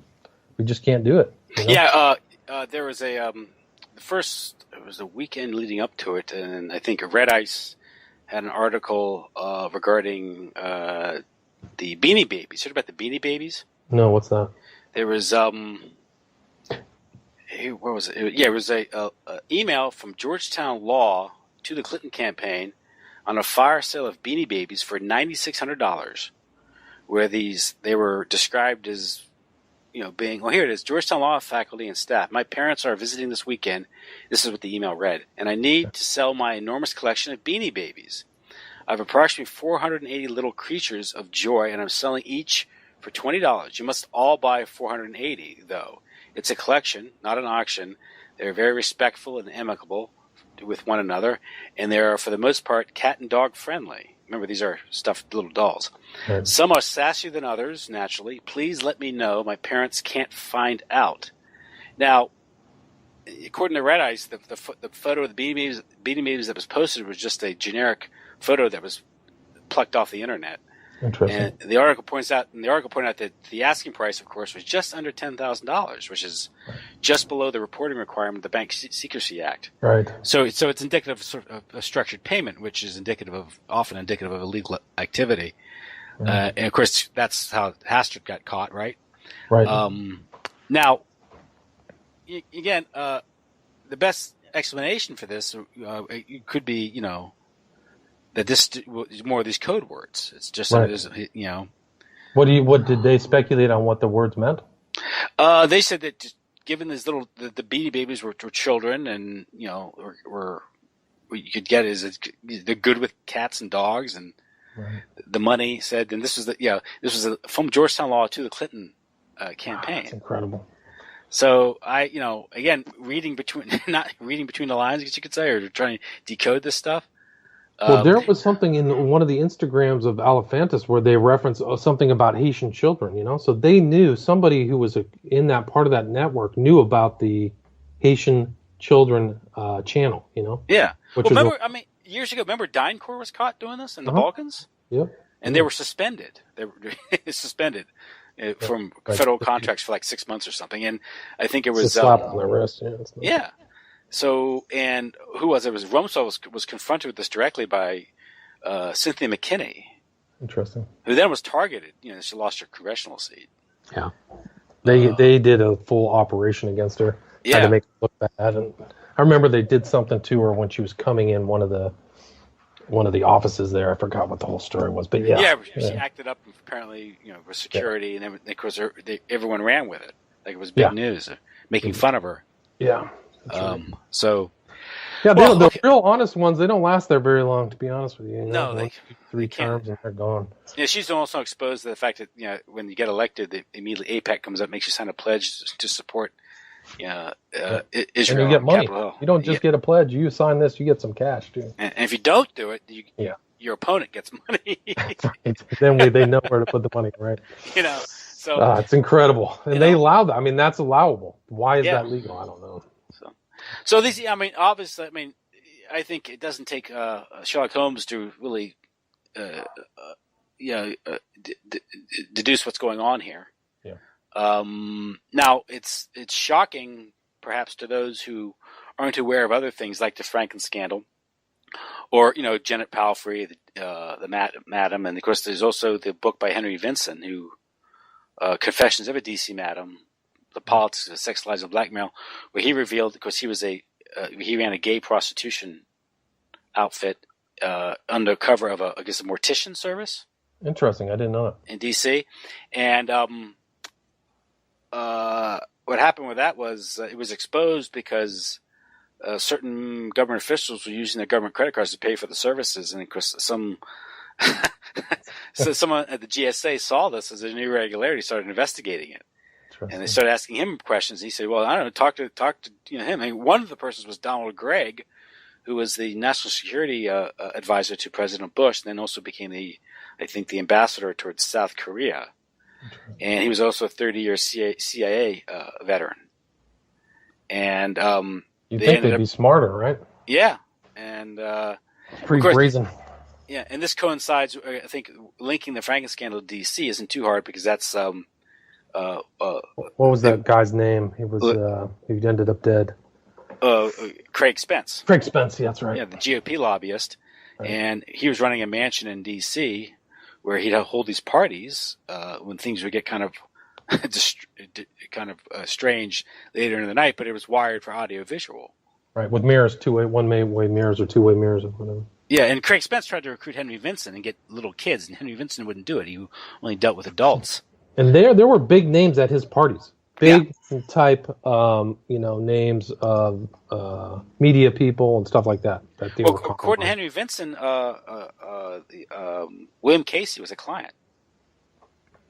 We just can't do it. You know? Yeah, there was it was the weekend leading up to it, and I think Red Ice had an article regarding the Beanie Babies. Heard about the Beanie Babies? No, what's that? There was where was it? Yeah, it was a email from Georgetown Law to the Clinton campaign on a fire sale of Beanie Babies for $9,600, where they were described as, being, well, here it is, Georgetown Law faculty and staff. My parents are visiting this weekend. This is what the email read. And I need to sell my enormous collection of Beanie Babies. I have approximately 480 little creatures of joy, and I'm selling each for $20. You must all buy 480, though. It's a collection, not an auction. They're very respectful and amicable with one another, and they are, for the most part, cat and dog friendly. Remember, these are stuffed little dolls. Right. Some are sassier than others, naturally. Please let me know. My parents can't find out. Now, according to Red Ice, the photo of the Beanie Babies that was posted was just a generic photo that was plucked off the internet. Interesting. And the article pointed out that the asking price, of course, was just under $10,000, which is just below the reporting requirement of the Bank Secrecy Act. Right. So it's indicative of sort of a structured payment, which is often indicative of illegal activity. Right. And of course, that's how Hastert got caught, right? Right. Now, again, the best explanation for this it could be, that this is more of these code words. It's just right. What did they speculate on what the words meant? They said that just given these the Beanie Babies were children, and were what you could get is they're good with cats and dogs, and right. The money said. And this was from Georgetown Law to the Clinton campaign. That's incredible. So again, not reading between the lines, I guess you could say, or trying to decode this stuff. Well, there was something in one of the Instagrams of Alephantis where they referenced something about Haitian children, so they knew, somebody who was in that part of that network knew about the Haitian children channel, Yeah. Years ago, remember DynCorp was caught doing this in the Balkans? Yep. And they were suspended. They were suspended from federal contracts for like 6 months or something. And I think it was... It's a slap on the wrist. Yeah. So, and who was it? It was Rumsfeld was confronted with this directly by Cynthia McKinney. Interesting. Who then was targeted. She lost her congressional seat. Yeah. They did a full operation against her. Yeah. Had to make her look bad. And I remember they did something to her when she was coming in one of the offices there. I forgot what the whole story was, but yeah. Yeah, she acted up apparently, with security, and then of course everyone ran with it. Like it was big news, making fun of her. Yeah. So, the real honest ones, they don't last there very long, to be honest with you. No, they 3 terms and they're gone. Yeah, she's also exposed to the fact that when you get elected, immediately AIPAC comes up, makes you sign a pledge to support Israel. And you get money. You don't just get a pledge. You sign this, you get some cash too. And if you don't do it, your opponent gets money. Right. Then they know where to put the money, right? So it's incredible, and they allow that. I mean, that's allowable. Why is that legal? I don't know. So these, obviously, I think it doesn't take Sherlock Holmes to really, deduce what's going on here. Yeah. Now it's shocking, perhaps, to those who aren't aware of other things like the Franken scandal, or Janet Palfrey, the Madam, and of course there's also the book by Henry Vinson, who Confessions of a DC Madam. The Politics of Sex, Lies, and Blackmail, where he revealed, because he ran a gay prostitution outfit under cover of a mortician service. Interesting, I didn't know that. In D.C. And what happened with that was it was exposed because certain government officials were using their government credit cards to pay for the services, and of course someone at the GSA saw this as an irregularity, started investigating it. And they started asking him questions. He said, "Well, I don't know. Talk to him." And one of the persons was Donald Gregg, who was the national security advisor to President Bush, and then also became the ambassador towards South Korea. And he was also a 30-year CIA veteran. And you'd think they'd be smarter, right? Yeah, and pretty brazen. Yeah, and this coincides. I think linking the Franken scandal to D.C. isn't too hard because that's. What was that guy's name? He ended up dead. Craig Spence. Craig Spence, yeah, that's right. Yeah, the GOP lobbyist. Right. And he was running a mansion in D.C. where he'd hold these parties when things would get kind of strange later in the night, but it was wired for audio visual. Right, with mirrors, one-way mirrors or two-way mirrors or whatever. Yeah, and Craig Spence tried to recruit Henry Vincent and get little kids, and Henry Vincent wouldn't do it. He only dealt with adults. And there were big names at his parties. Big type, names of media people and stuff like that. According to Henry Vincent, William Casey was a client.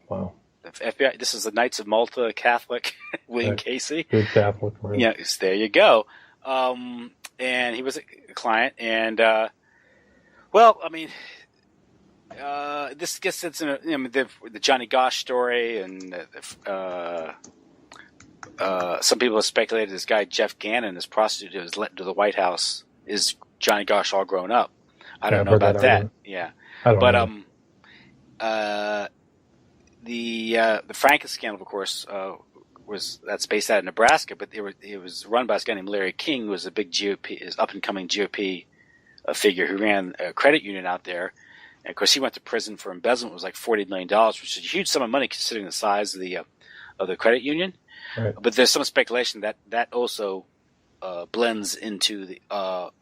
Wow. The FBI. This is the Knights of Malta Catholic William Casey. Good Catholic, right? Yeah, there you go. And he was a client, and this gets into the Johnny Gosch story, and some people have speculated this guy Jeff Gannon, this prostitute who was let into the White House, is Johnny Gosch all grown up. I don't know about that. Yeah, but the Franken scandal, of course, that's based out of Nebraska, but it was run by this guy named Larry King, who was a big up and coming GOP figure who ran a credit union out there. And of course, he went to prison for embezzlement. It was like $40 million, which is a huge sum of money considering the size of the credit union. Right. But there's some speculation that also blends into the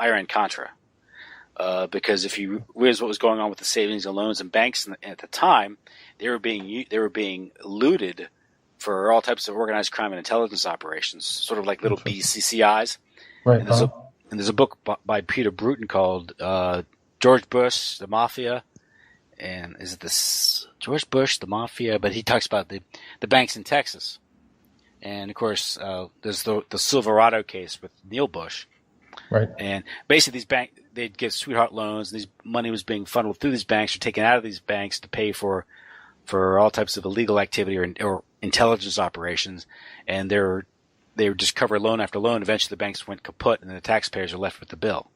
Iran-Contra. Because here's what was going on with the savings and loans and banks at the time, they were being looted for all types of organized crime and intelligence operations, sort of like little BCCIs. Right. And there's a book by Peter Bruton called George Bush, the Mafia. And is it this George Bush, the Mafia? But he talks about the banks in Texas. And, of course, there's the Silverado case with Neil Bush. Right. And basically they'd give sweetheart loans, and money was being funneled through these banks or taken out of these banks to pay for all types of illegal activity or intelligence operations. And they would just cover loan after loan. Eventually the banks went kaput, and the taxpayers are left with the bill.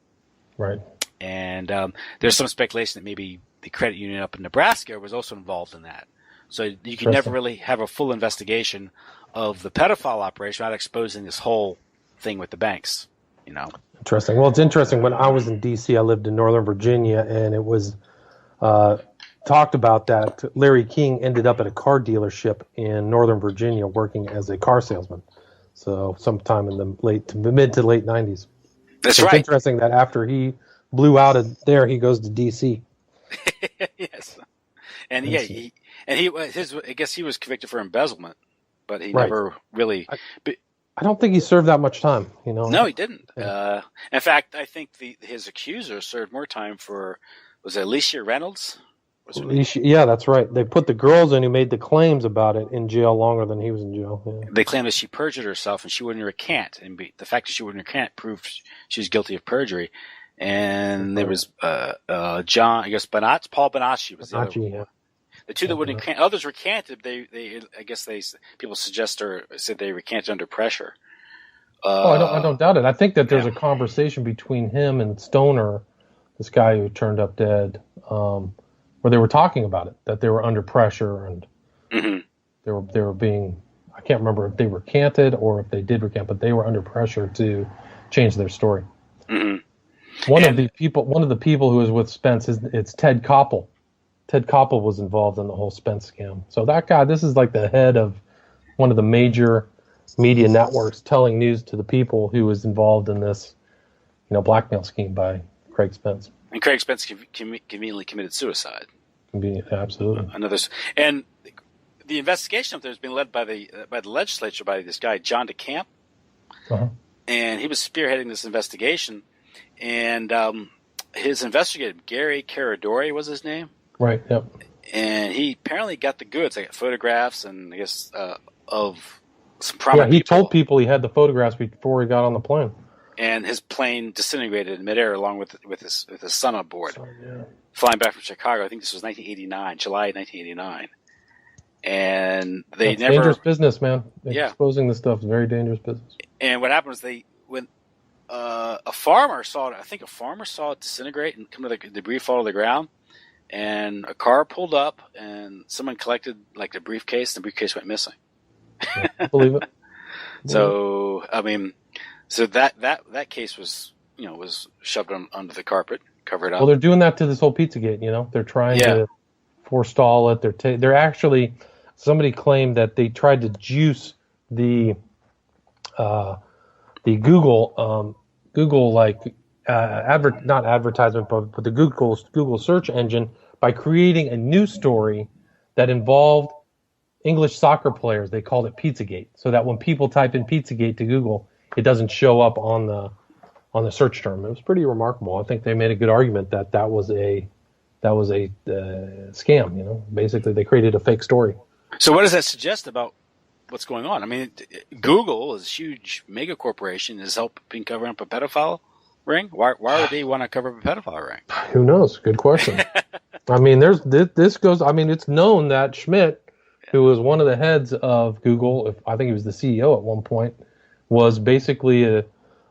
Right. And there's some speculation that maybe the credit union up in Nebraska was also involved in that. So you can never really have a full investigation of the pedophile operation without exposing this whole thing with the banks, Interesting. Well, it's interesting. When I was in D.C., I lived in Northern Virginia, and it was talked about that Larry King ended up at a car dealership in Northern Virginia working as a car salesman. So sometime in the mid to late 90s. That's right. It's interesting that after he blew out there, he goes to D.C. Yes. And I guess he was convicted for embezzlement, but he never really. I don't think he served that much time. No, he didn't. Yeah. In fact, I think his accuser served more time was it Alicia Reynolds? Yeah, that's right. They put the girls in who made the claims about it in jail longer than he was in jail. Yeah. They claimed that she perjured herself and she wouldn't recant, and the fact that she wouldn't recant proved she was guilty of perjury. And there was Paul Bonacci was the other one. Yeah. The two that wouldn't recant, others recanted. People suggest or said they recanted under pressure. I don't doubt it. I think that there's a conversation between him and Stoner, this guy who turned up dead, where they were talking about it, that they were under pressure and they were being. I can't remember if they recanted or if they did recant, but they were under pressure to change their story. Mm-hmm. One of the people who was with Spence it's Ted Koppel. Ted Koppel was involved in the whole Spence scam. So that guy, this is like the head of one of the major media networks telling news to the people who was involved in this, blackmail scheme by Craig Spence. And Craig Spence conveniently committed suicide. Absolutely. And the investigation up there has been led by the legislature by this guy John DeCamp, and he was spearheading this investigation. And his investigator Gary Caradori was his name. Right. Yep. And he apparently got the goods. I got photographs and I guess of some prominent. Yeah, he told people he had the photographs before he got on the plane. And his plane disintegrated in midair along with his son on board, flying back from Chicago. I think this was July 1989. And That's dangerous business, man. Exposing this stuff is very dangerous business. And what happened was when a farmer saw it disintegrate and come to the debris fall to the ground. And a car pulled up, and someone collected the briefcase. The briefcase went missing. Yeah, I believe it. So I mean, so that case was was shoved under the carpet, covered up. Well, they're doing that to this whole Pizzagate. They're trying to forestall it. They're actually, somebody claimed that they tried to juice the Google not advertisement, but the Google search engine by creating a news story that involved English soccer players. They called it Pizzagate, so that when people type in Pizzagate to Google, it doesn't show up on the search term. It was pretty remarkable. I think they made a good argument that was a scam. Basically they created a fake story. So what does that suggest about what's going on? I mean, Google is a huge mega corporation, is helping cover up a pedophile ring. Why would they want to cover up a pedophile ring? Who knows? Good question. I mean, this goes. I mean, it's known that Schmidt, who was one of the heads of Google, I think he was the CEO at one point, was basically a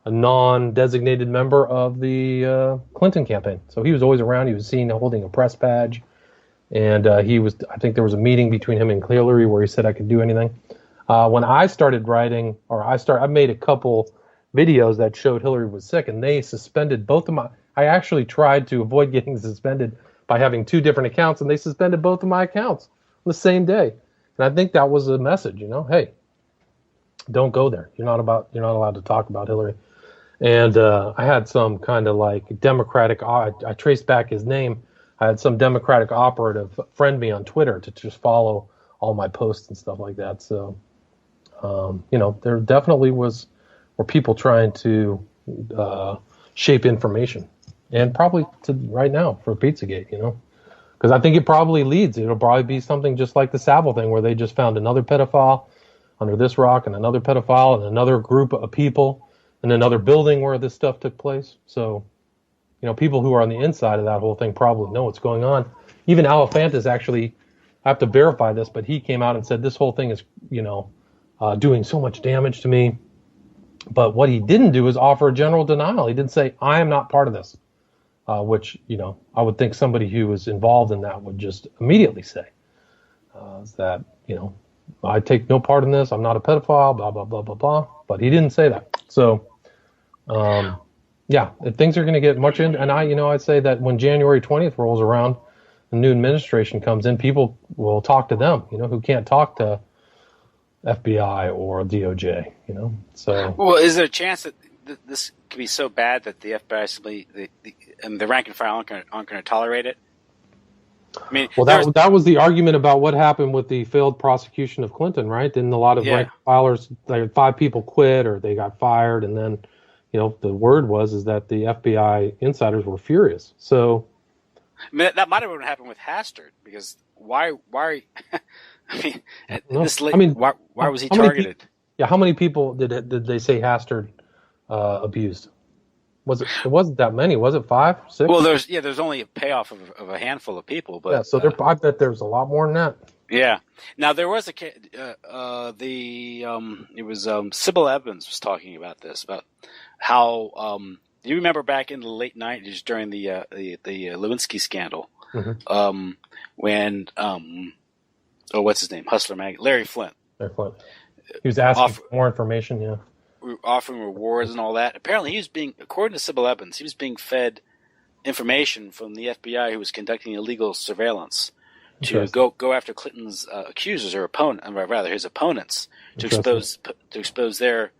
non-designated member of the Clinton campaign. So he was always around. He was seen holding a press badge, and he was. I think there was a meeting between him and Hillary where he said I could do anything. When I started writing, I made a couple videos that showed Hillary was sick, and they suspended both of my. I actually tried to avoid getting suspended by having two different accounts, and they suspended both of my accounts on the same day. And I think that was a message, hey, don't go there. You're not allowed to talk about Hillary. And I had some kind of like Democratic. I traced back his name. I had some Democratic operative friend me on Twitter to just follow all my posts and stuff like that. So, there definitely were people trying to shape information, and probably to right now for Pizzagate, because I think it probably it'll probably be something just like the Savile thing, where they just found another pedophile under this rock and another pedophile and another group of people in another building where this stuff took place. So, people who are on the inside of that whole thing probably know what's going on. Even Alefantis actually, I have to verify this, but he came out and said this whole thing is, doing so much damage to me. But what he didn't do is offer a general denial. He didn't say, I am not part of this, which, I would think somebody who was involved in that would just immediately say that, I take no part in this. I'm not a pedophile, blah, blah, blah, blah, blah. But he didn't say that. So, things are going to get much in. And I'd say that when January 20th rolls around, the new administration comes in, people will talk to them, who can't talk to FBI or DOJ, So, well, is there a chance that this could be so bad that the FBI simply, the rank and file aren't going to tolerate it? I mean, well, that was the argument about what happened with the failed prosecution of Clinton, right? Then a lot of rank filers, like 5 people quit or they got fired, and then, the word is that the FBI insiders were furious. So, I mean, that might have happened with Hastert, because why? I mean, why was he targeted? How many people did they say Hastert abused? It wasn't that many, was it 5, 6? Well, there's only a payoff of a handful of people, but so I bet there's a lot more than that. Yeah. Now there was Sybil Evans was talking about this, about how do you remember back in the late 90s during the Lewinsky scandal, mm-hmm. When what's his name, Hustler Mag, Larry Flint. Larry Flint. He was asking for more information. Yeah. Offering rewards and all that. Apparently, according to Sybil Evans, he was being fed information from the FBI, who was conducting illegal surveillance to go after Clinton's accusers or his opponents, to expose their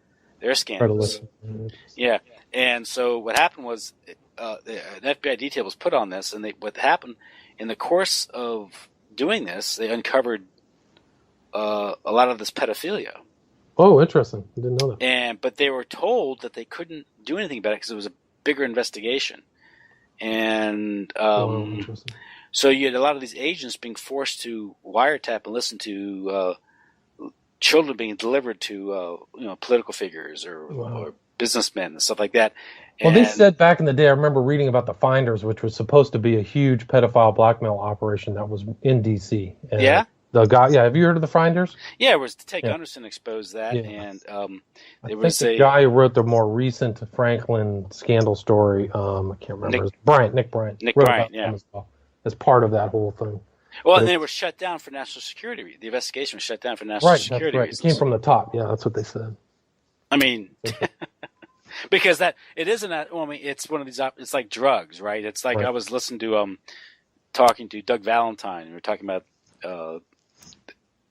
scandals. Yeah, and so what happened was an FBI detail was put on this, and what happened in the course of doing this, they uncovered a lot of this pedophilia. Oh, interesting. I didn't know that. But they were told that they couldn't do anything about it because it was a bigger investigation. And so you had a lot of these agents being forced to wiretap and listen to children being delivered to political figures or businessmen and stuff like that. Well, they said back in the day, I remember reading about the Finders, which was supposed to be a huge pedophile blackmail operation that was in D.C. And yeah? The guy, have you heard of the Finders? Yeah, it was Ted Gunderson exposed that, and the guy who wrote the more recent Franklin scandal story, I can't remember, Nick Bryant. Nick Bryant, yeah. As part of that whole thing. Well, and then it was shut down for national security. The investigation was shut down for national Right, security that's right. reasons. It came from the top. Yeah, that's what they said. I mean, because it isn't that. Well, I mean, it's one of these. It's like drugs, right? It's like I was listening to talking to Doug Valentine. And we were talking about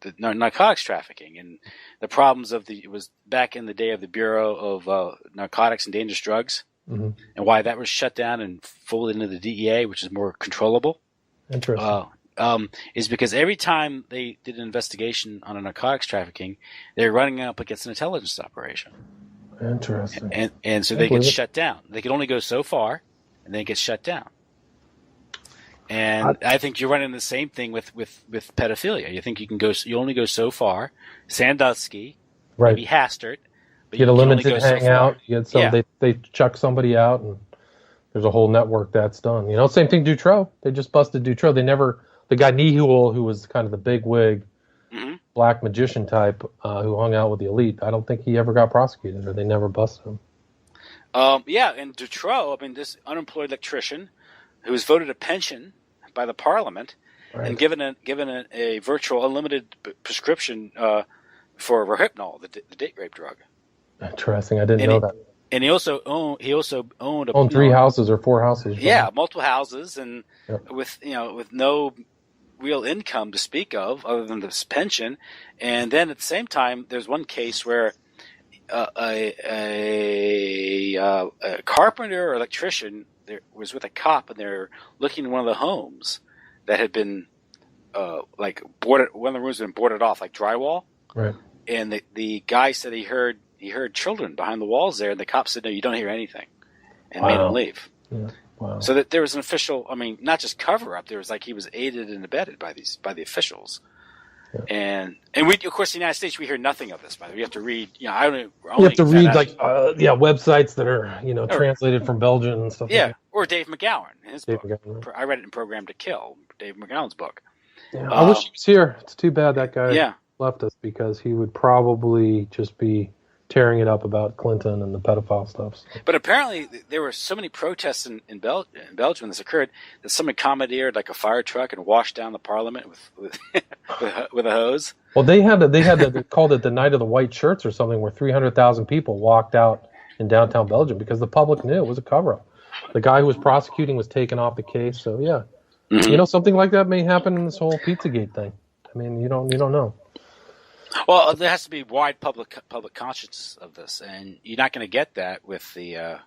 the narcotics trafficking and the problems of it was back in the day of the Bureau of Narcotics and Dangerous Drugs, and why that was shut down and folded into the DEA, which is more controllable. Interesting. Is because every time they did an investigation on a narcotics trafficking, they were running up against an intelligence operation. Interesting. And so they get shut down. They could only go so far, and then it gets shut down. And I think you're running the same thing with pedophilia. You think you only go so far. Sandusky, maybe Hastert, but you get a limited hangout. So you get some. They chuck somebody out, and there's a whole network that's done. Same thing. Dutroux. They just busted Dutroux. They never. The guy Nihul, who was kind of the big wig, black magician type, who hung out with the elite. I don't think he ever got prosecuted, or they never busted him. And Dutroux, I mean, this unemployed electrician who was voted a pension by the parliament and given a virtual unlimited prescription for Rohypnol, the date rape drug. Interesting. I didn't know that. And he also owned 3 houses or 4 houses. Yeah, multiple houses, and with no real income to speak of other than this pension. And then at the same time, there's one case where a carpenter or electrician was with a cop, and they're looking at one of the homes that had been boarded. One of the rooms had been boarded off, like drywall. Right. And the guy said he heard children behind the walls there, and the cop said, "No, you don't hear anything," and made him leave. Yeah. Wow. So that there was an official. I mean, not just cover up. There was he was aided and abetted by the officials. Yeah. And we, of course, in the United States, we hear nothing of this. By the way, you have to read. You have to read websites that are translated from Belgium and stuff. Yeah, like that. Or Dave McGowan, his book. McGowan. I read it in Program to Kill, Dave McGowan's book. Yeah, I wish he was here. It's too bad that guy left us, because he would probably just be tearing it up about Clinton and the pedophile stuff. But apparently there were so many protests in Belgium when this occurred that someone commandeered a fire truck and washed down the parliament with a hose. Well, they called it the Night of the White Shirts or something, where 300,000 people walked out in downtown Belgium because the public knew it was a cover-up. The guy who was prosecuting was taken off the case. So something like that may happen in this whole Pizzagate thing. I mean, you don't know. Well, there has to be wide public consciousness of this, and you're not going to get that with the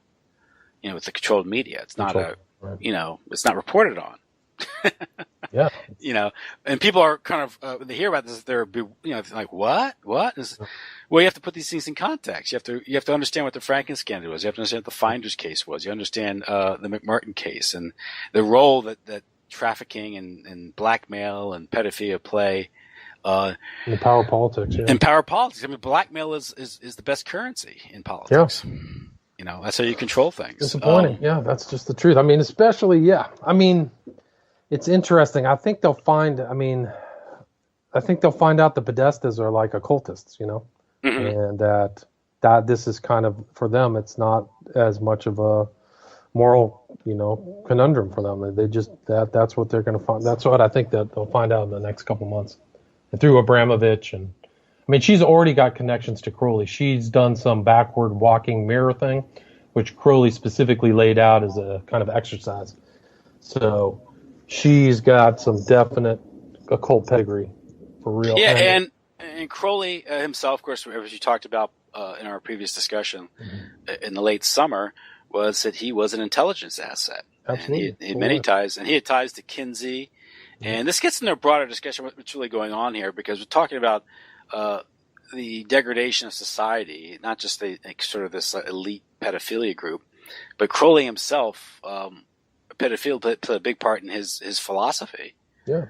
with the controlled media. It's not it's not reported on. Yeah. And people are kind of when they hear about this, they're like, what? Well, you have to put these things in context. You have to understand what the Franken scandal was. You have to understand what the Finders case was. You understand the McMartin case and the role that trafficking and blackmail and pedophilia play. In power politics, In power politics, I mean, blackmail is the best currency in politics. Yeah. That's how you control things. Disappointing. That's just the truth. I mean, especially, I mean, it's interesting. I think they'll find out the Podestas are like occultists, and that this is kind of, for them, it's not as much of a moral, conundrum for them. They just, that's what they're going to find. That's what I think that they'll find out in the next couple months. And through Abramovich, and I mean, she's already got connections to Crowley. She's done some backward walking mirror thing, which Crowley specifically laid out as a kind of exercise. So she's got some definite occult pedigree for real. Yeah, and Crowley himself, of course, as you talked about in our previous discussion in the late summer, was that he was an intelligence asset. Absolutely. And he had many ties, and he had ties to Kinsey. And this gets into a broader discussion of what's really going on here, because we're talking about the degradation of society, not just sort of this elite pedophilia group, but Crowley himself, pedophilia played a big part in his philosophy. Yeah.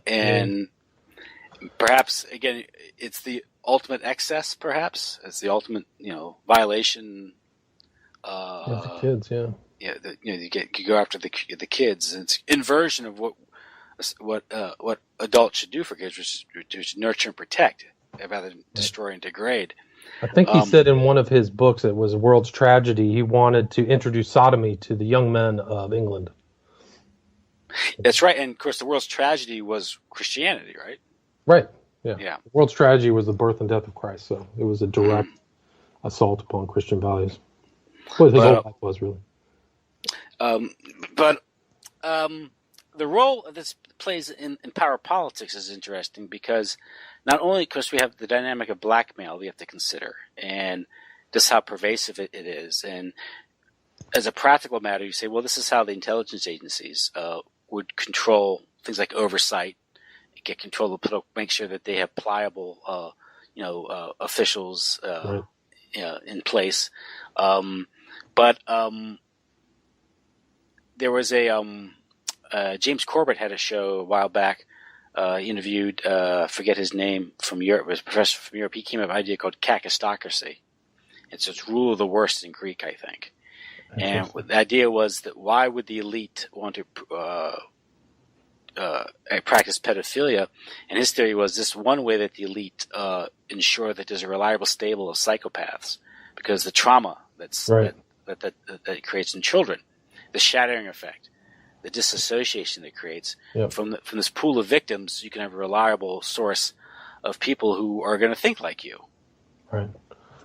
And perhaps, again, it's the ultimate excess, perhaps. It's the ultimate, violation. The kids, yeah. Yeah, you go after the kids. And it's inversion of what adults should do for kids, which is nurture and protect, rather than destroy and degrade. I think he said in one of his books, it was World's Tragedy, he wanted to introduce sodomy to the young men of England. That's right. And of course, the world's tragedy was Christianity, right? Right. Yeah. Yeah. The world's tragedy was the birth and death of Christ, so it was a direct assault upon Christian values. What his whole life was, really. But the role this plays in power politics is interesting because not only, of course, we have the dynamic of blackmail we have to consider and just how pervasive it is. And as a practical matter, you say, well, this is how the intelligence agencies would control things like oversight, get control of make sure that they have pliable, officials right. In place. But there was James Corbett had a show a while back. He interviewed, forget his name, from Europe, was a professor from Europe. He came up with an idea called kakistocracy. It's rule of the worst in Greek, I think. And the idea was that why would the elite want to practice pedophilia? And his theory was this one way that the elite ensure that there's a reliable stable of psychopaths, because the trauma that it creates in children, the shattering effect, the disassociation that it creates from this pool of victims, you can have a reliable source of people who are going to think like you. Right.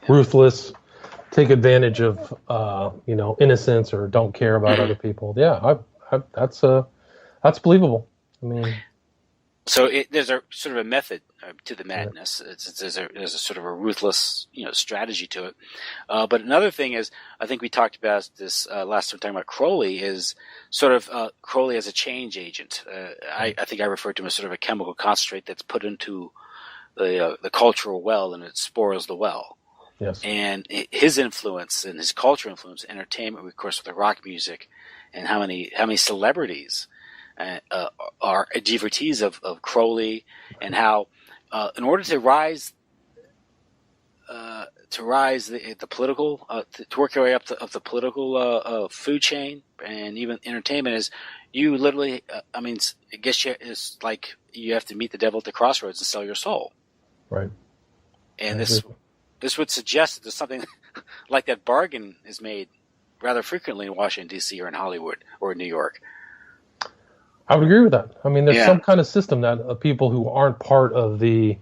Ruthless, take advantage of innocence, or don't care about other people. Yeah, that's believable. I mean, so there's a sort of a method to the madness. There's a sort of a ruthless strategy to it. But another thing is, I think we talked about this last time talking about Crowley, is sort of Crowley as a change agent. I think I referred to him as sort of a chemical concentrate that's put into the cultural well, and it spoils the well. Yes. And his influence and his cultural influence, entertainment, of course, with the rock music, and how many celebrities are devotees of Crowley, and how in order to rise the political to work your way up the political food chain, and even entertainment, is you literally I guess it's like you have to meet the devil at the crossroads and sell your soul. Right. And this would suggest that there's something like that bargain is made rather frequently in Washington, D.C. or in Hollywood or in New York. I would agree with that. I mean, there's some kind of system that people who aren't part of the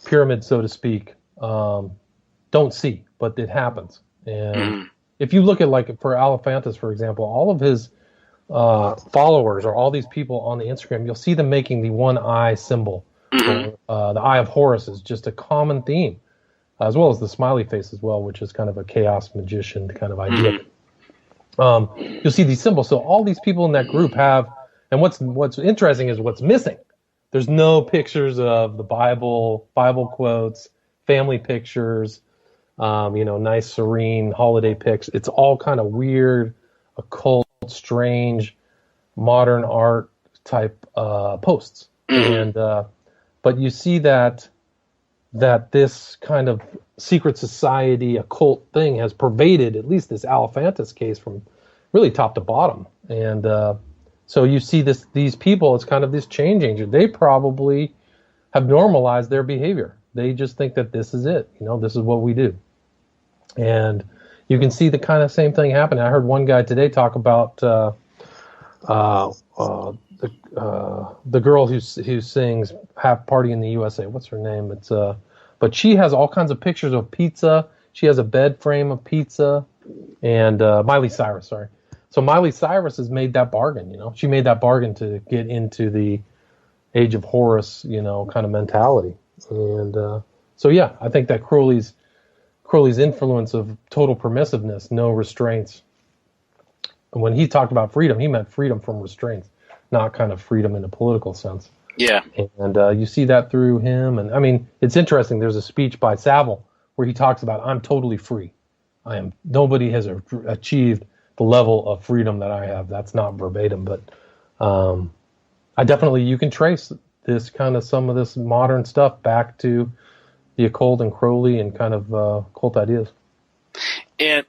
pyramid, so to speak, don't see, but it happens. And if you look at, like, for Alephantis, for example, all of his followers, or all these people on the Instagram, you'll see them making the one eye symbol. The Eye of Horus is just a common theme, as well as the smiley face as well, which is kind of a chaos magician kind of idea. You'll see these symbols. So all these people in that group have, and what's interesting is what's missing. There's no pictures of the Bible quotes, family pictures, nice serene holiday pics. It's all kind of weird, occult, strange, modern art type posts. And but you see that this kind of secret society, occult thing has pervaded at least this Alephantis case from really top to bottom. And so you see these people, it's kind of this change agent. They probably have normalized their behavior. They just think that this is it. This is what we do. And you can see the kind of same thing happening. I heard one guy today talk about the girl who sings "Half Party in the USA." What's her name? But she has all kinds of pictures of pizza. She has a bed frame of pizza, and Miley Cyrus. Sorry. So Miley Cyrus has made that bargain. She made that bargain to get into the Age of Horus, kind of mentality. And so yeah, I think that Crowley's influence of total permissiveness, no restraints. When he talked about freedom, he meant freedom from restraints, not kind of freedom in a political sense. Yeah. And you see that through him. And I mean, it's interesting. There's a speech by Savile where he talks about, I'm totally free. Nobody has achieved the level of freedom that I have. That's not verbatim, but you can trace this kind of some of this modern stuff back to the occult and Crowley and kind of cult ideas. And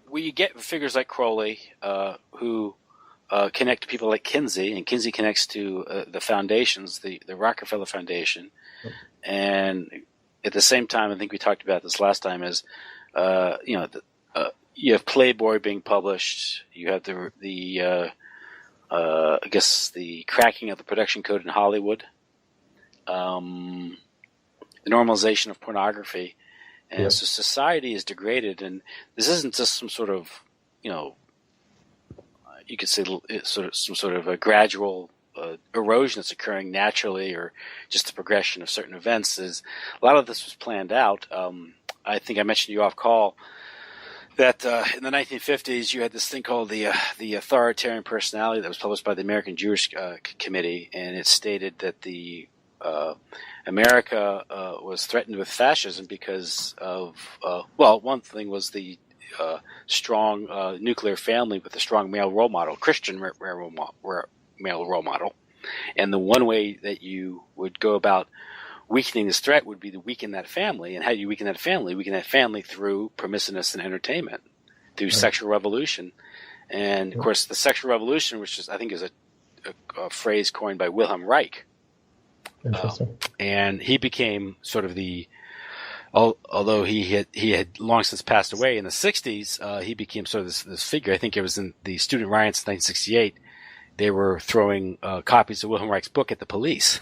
when you get figures like Crowley, who connect to people like Kinsey, and Kinsey connects to the foundations, the Rockefeller Foundation, and at the same time, I think we talked about this last time, is you have Playboy being published, you have the I guess the cracking of the production code in Hollywood, the normalization of pornography. And so society is degraded, and this isn't just some sort of, you could say some sort of a gradual erosion that's occurring naturally, or just the progression of certain events. A lot of this was planned out. I think I mentioned to you off call that in the 1950s you had this thing called the authoritarian personality that was published by the American Jewish Committee, and it stated that the America was threatened with fascism because of one thing was the strong nuclear family with a strong male role model, Christian male role model, and the one way that you would go about weakening this threat would be to weaken that family. And how do you weaken that family? Weaken that family through permissiveness and entertainment, through sexual revolution. And of course, the sexual revolution, which I think is a phrase coined by Wilhelm Reich. Interesting. And he became sort of although he had long since passed away in the 60s, he became sort of this figure. I think it was in the student riots in 1968. They were throwing copies of Wilhelm Reich's book at the police.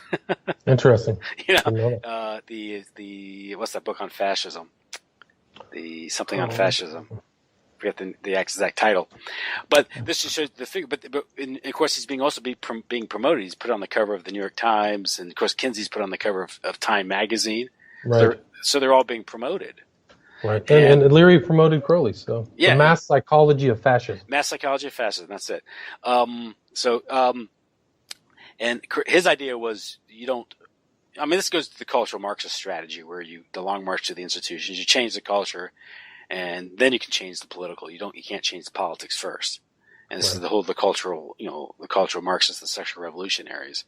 Interesting. The what's that book on fascism? The something on fascism. I forget the exact title. But this just shows the figure. But of course, he's being promoted. He's put on the cover of the New York Times, and of course, Kinsey's put on the cover of Time magazine. Right. So they're all being promoted. Right. And Leary promoted Crowley. So the mass psychology of fascism. Mass psychology of fascism. That's it. And his idea was this goes to the cultural Marxist strategy where the long march to the institutions, you change the culture and then you can change the political. You can't change the politics first. And this is the cultural Marxists, the sexual revolutionaries.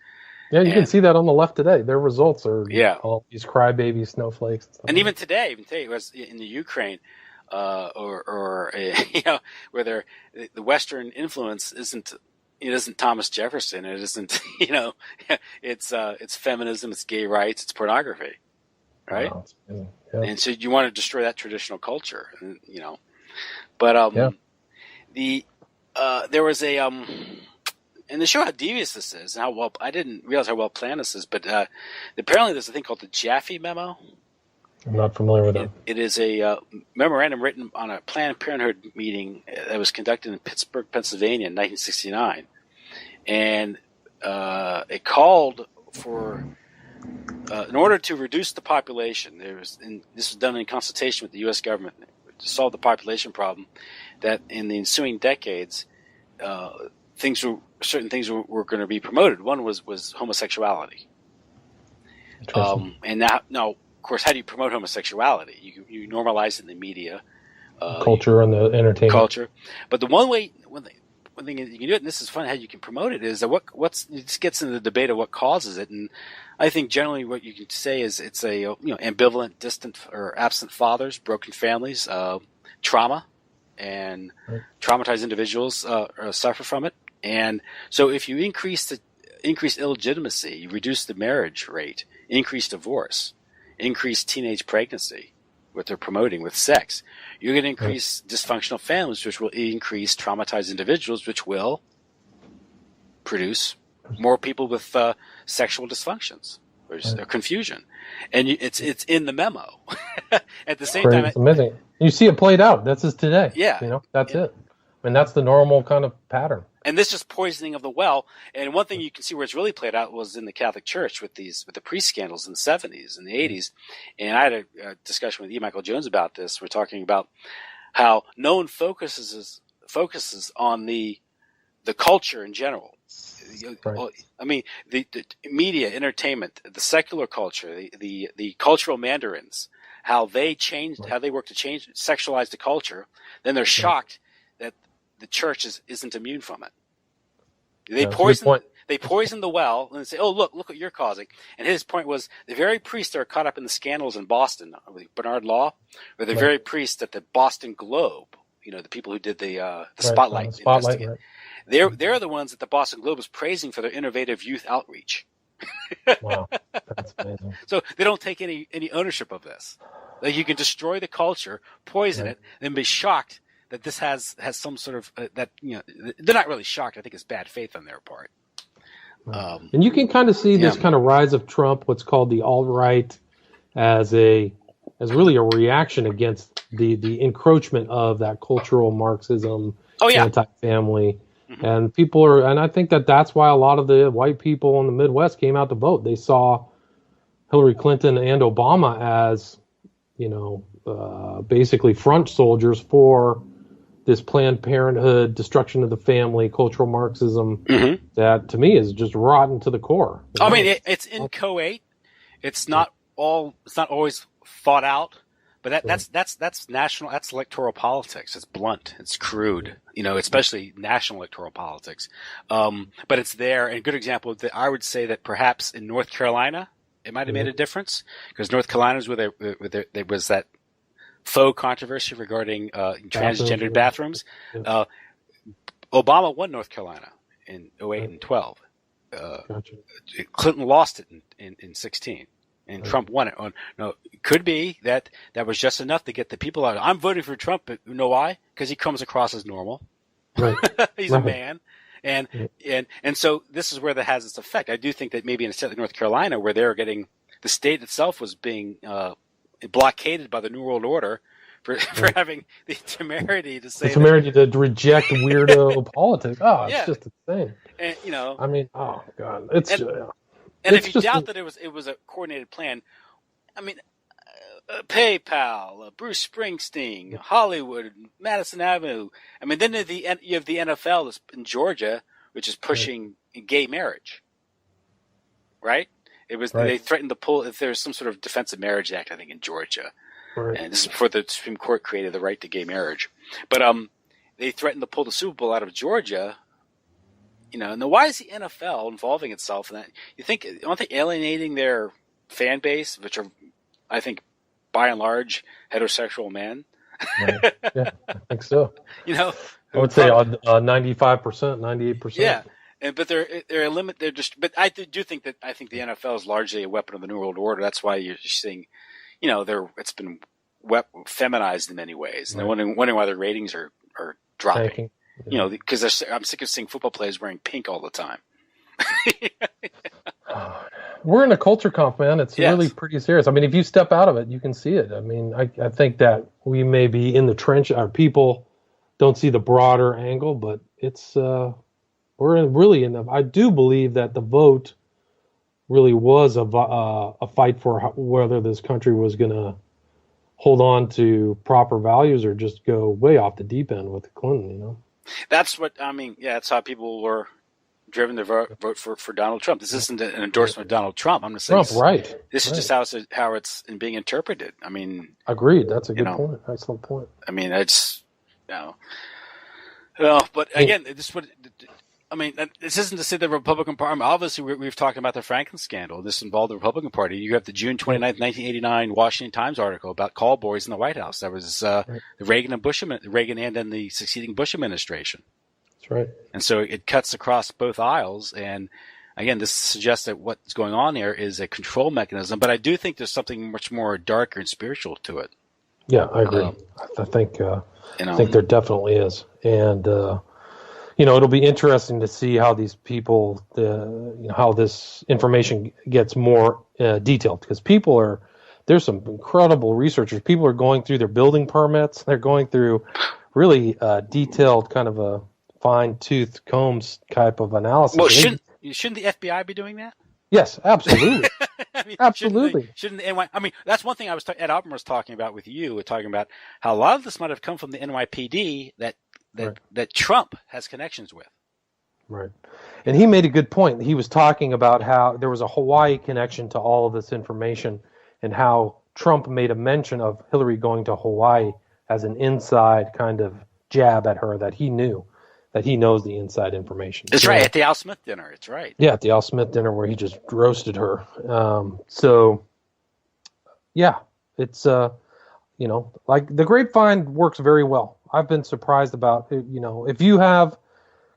Yeah, you can see that on the left today. Their results are all these crybaby snowfleks. And even today, it was in the Ukraine, where the Western influence isn't Thomas Jefferson. It isn't, it's feminism, it's gay rights, it's pornography, right? Wow, and so you want to destroy that traditional culture, But there was a and to show how devious this is, and I didn't realize how well planned this is, but apparently there's a thing called the Jaffe Memo. I'm not familiar with that. It is a memorandum written on a Planned Parenthood meeting that was conducted in Pittsburgh, Pennsylvania in 1969. And it called for, in order to reduce the population, this was done in consultation with the U.S. government to solve the population problem, that in the ensuing decades, certain things were going to be promoted. One was homosexuality. And now, of course, how do you promote homosexuality? You normalize it in the media, culture, and the entertainment culture. But the one thing you can do it, and this is fun how you can promote it, is that it just gets into the debate of what causes it. And I think generally what you can say is it's ambivalent, distant, or absent fathers, broken families, trauma, and traumatized individuals suffer from it. And so if you increase illegitimacy, you reduce the marriage rate, increase divorce, increase teenage pregnancy, what they're promoting with sex, you're going to increase dysfunctional families, which will increase traumatized individuals, which will produce more people with sexual dysfunctions or confusion. And it's in the memo. At the same time, it's amazing. You see it played out. That's just today. Yeah. That's it. I mean, that's the normal kind of pattern. And this is poisoning of the well. And one thing you can see where it's really played out was in the Catholic Church with the priest scandals in the 70s and the 80s. And I had a discussion with E. Michael Jones about this. We're talking about how no one focuses on the culture in general. Right. I mean, the media, entertainment, the secular culture, the cultural mandarins, how they work to sexualize the culture. Then they're shocked that the church isn't immune from it. They poison the well and say, "Oh, look what you're causing." And his point was the very priests that are caught up in the scandals in Boston, Bernard Law, or the very priests at the Boston Globe. The people who did the Spotlight investigation. Right. They're the ones that the Boston Globe is praising for their innovative youth outreach. Wow, that's amazing. So they don't take any ownership of this. Like, you can destroy the culture, poison it, then be shocked that this has some sort of that they're not really shocked. I think it's bad faith on their part. And you can kind of see this kind of rise of Trump, what's called the alt-right, as really a reaction against the encroachment of that cultural Marxism, anti-family. Mm-hmm. And I think that's why a lot of the white people in the Midwest came out to vote. They saw Hillary Clinton and Obama as, basically front soldiers for this Planned Parenthood, destruction of the family, cultural Marxism, that to me is just rotten to the core. I mean, it's inchoate. It's not always thought out, but that's national. That's electoral politics. It's blunt. It's crude. Especially national electoral politics. But it's there. And a good example that I would say that perhaps in North Carolina, it might have made a difference, because North Carolina is where there was that faux controversy regarding transgendered bathrooms. Obama won North Carolina in 08 and 12. Clinton lost it in 16, and Trump won it. No, it could be that was just enough to get the people out. I'm voting for Trump, but you know why? Because he comes across as normal. Right. He's a man. And so this is where that has its effect. I do think that maybe in a state like North Carolina, where they're getting, the state itself was being blockaded by the New World Order for having the temerity to say to reject weirdo politics. Oh, it's just insane. And I mean, oh god, it's if you doubt that it was a coordinated plan, I mean, PayPal, Bruce Springsteen, Hollywood, Madison Avenue. I mean, then you have the NFL in Georgia, which is pushing gay marriage. Right? They threatened to pull if there's some sort of Defense of Marriage Act, I think, in Georgia. Right. And this is before the Supreme Court created the right to gay marriage. But they threatened to pull the Super Bowl out of Georgia. And why is the NFL involving itself in that? Aren't they alienating their fan base, which are, I think, by and large, heterosexual men? Right. Yeah, I think so. I would say 95%, 98%. Yeah. But they're a limit. They're just. But I do think the NFL is largely a weapon of the New World Order. That's why you're seeing, it's been feminized in many ways, and they're wondering why their ratings are dropping. Tanking. Because I'm sick of seeing football players wearing pink all the time. We're in a culture comp, man. It's really pretty serious. I mean, if you step out of it, you can see it. I mean, I think that we may be in the trench. Our people don't see the broader angle, but it's. We're really in the. I do believe that the vote really was a fight for whether this country was going to hold on to proper values or just go way off the deep end with Clinton. That's what I mean. Yeah, that's how people were driven to vote for Donald Trump. This isn't an endorsement of Donald Trump. I'm just saying. This is just how it's being interpreted. I mean, agreed. That's a good point. Excellent point. I mean, it's but again, this isn't to say the Republican Party. Obviously, we've talked about the Franklin scandal. This involved the Republican Party. You have the June 29th, 1989 Washington Times article about call boys in the White House. That was the Reagan and then the succeeding Bush administration. That's right. And so it cuts across both aisles. And again, this suggests that what's going on here is a control mechanism. But I do think there's something much more darker and spiritual to it. Yeah, I agree. I think there definitely is. And it'll be interesting to see how these people, how this information gets more detailed, because there's some incredible researchers. People are going through their building permits. They're going through really detailed kind of a fine-tooth combs type of analysis. Well, shouldn't the FBI be doing that? Yes, absolutely. Absolutely. Shouldn't the NY? I mean, that's one thing Ed Alpern was talking about with you. We're talking about how a lot of this might have come from the NYPD that Trump has connections with. Right. And he made a good point. He was talking about how there was a Hawaii connection to all of this information, and how Trump made a mention of Hillary going to Hawaii as an inside kind of jab at her, that he knew, that he knows the inside information. That's right. At the Al Smith dinner. It's right. Yeah, at the Al Smith dinner where he just roasted her. It's, like the grapevine works very well. I've been surprised about, if you have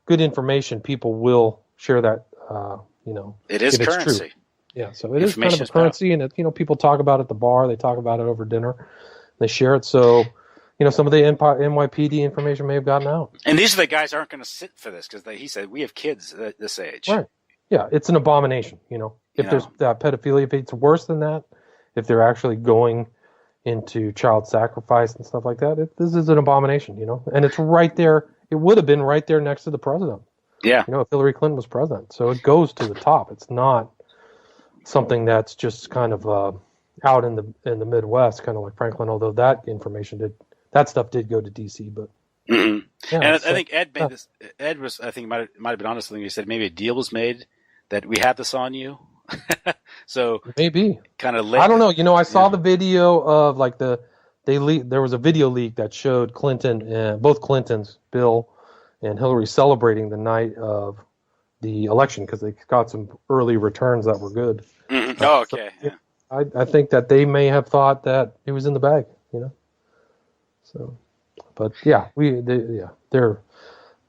good information, people will share that, It is currency. True. Yeah, so it is kind of a currency, and people talk about it at the bar, they talk about it over dinner, they share it. So, some of the NYPD information may have gotten out. And these are the guys aren't going to sit for this because he said we have kids at this age. Right. Yeah, it's an abomination. If there's pedophilia, if it's worse than that, if they're actually going into child sacrifice and stuff like that, this is an abomination. And it's right there. It would have been right there next to the president. Yeah. If Hillary Clinton was president, so it goes to the top. It's not something that's just kind of out in the Midwest, kind of like Franklin. Although that stuff did go to DC, but. Mm-hmm. Yeah, and I think Ed made this. Ed was, I think, might have been honest with me. He said maybe a deal was made that we have this on you. So maybe kind of late. I don't know. I saw the video of there was a video leak that showed both Clintons, Bill and Hillary, celebrating the night of the election because they got some early returns that were good. Mm-hmm. Oh, okay. So, I think that they may have thought that it was in the bag. So. But yeah, their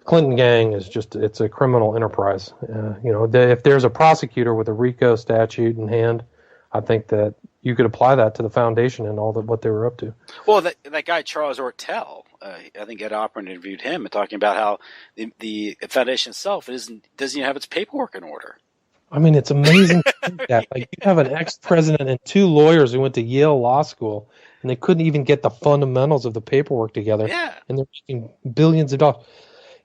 Clinton gang is it's a criminal enterprise. If there's a prosecutor with a RICO statute in hand, I think that you could apply that to the foundation and all what they were up to. Well, that guy Charles Ortel, I think Ed Oprin interviewed him and talking about how the foundation itself doesn't even have its paperwork in order. I mean, it's amazing to think that. You have an ex-president and two lawyers who went to Yale Law School, and they couldn't even get the fundamentals of the paperwork together. Yeah. And they're making billions of dollars.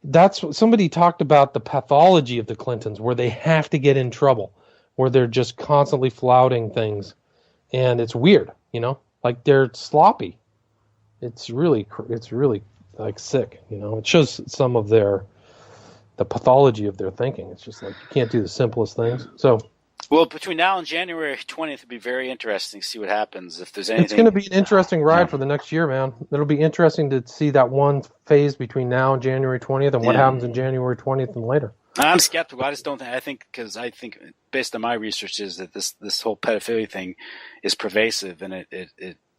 That's what somebody talked about, the pathology of the Clintons, where they have to get in trouble, where they're just constantly flouting things. And it's weird, they're sloppy. It's really sick, It shows some of the pathology of their thinking. It's just you can't do the simplest things. So, well, between now and January 20th, it'll be very interesting to see what happens. If there's anything, it's going to be an interesting ride for the next year, man. It'll be interesting to see that one phase between now and January 20th, and what happens in January 20th and later. I'm skeptical. I think based on my research is that this whole pedophilia thing is pervasive, and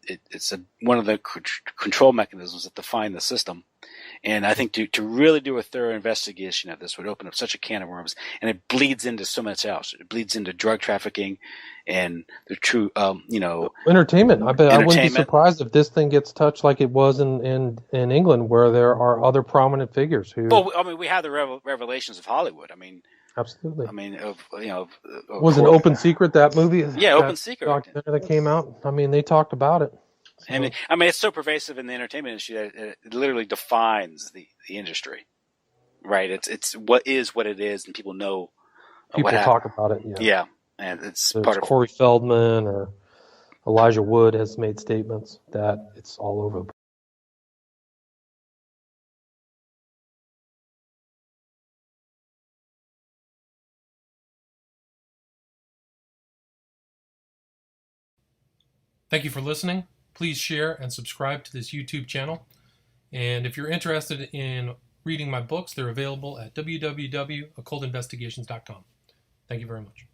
it's one of the control mechanisms that define the system. And I think to really do a thorough investigation of this would open up such a can of worms, and it bleeds into so much else. It bleeds into drug trafficking and the true, entertainment. I wouldn't be surprised if this thing gets touched like it was in England, where there are other prominent figures who. Well, I mean, we have the revelations of Hollywood. I mean, absolutely. I mean, was an Open Secret that movie? Yeah, Open Secret documentary that came out. I mean, they talked about it. So. And I mean, it's so pervasive in the entertainment industry that it literally defines the industry, right? It's what it is, and people know. People talk about it. Yeah, and it's There's part of Corey Feldman or Elijah Wood has made statements that it's all over. Thank you for listening. Please share and subscribe to this YouTube channel. And if you're interested in reading my books, they're available at www.occultinvestigations.com. Thank you very much.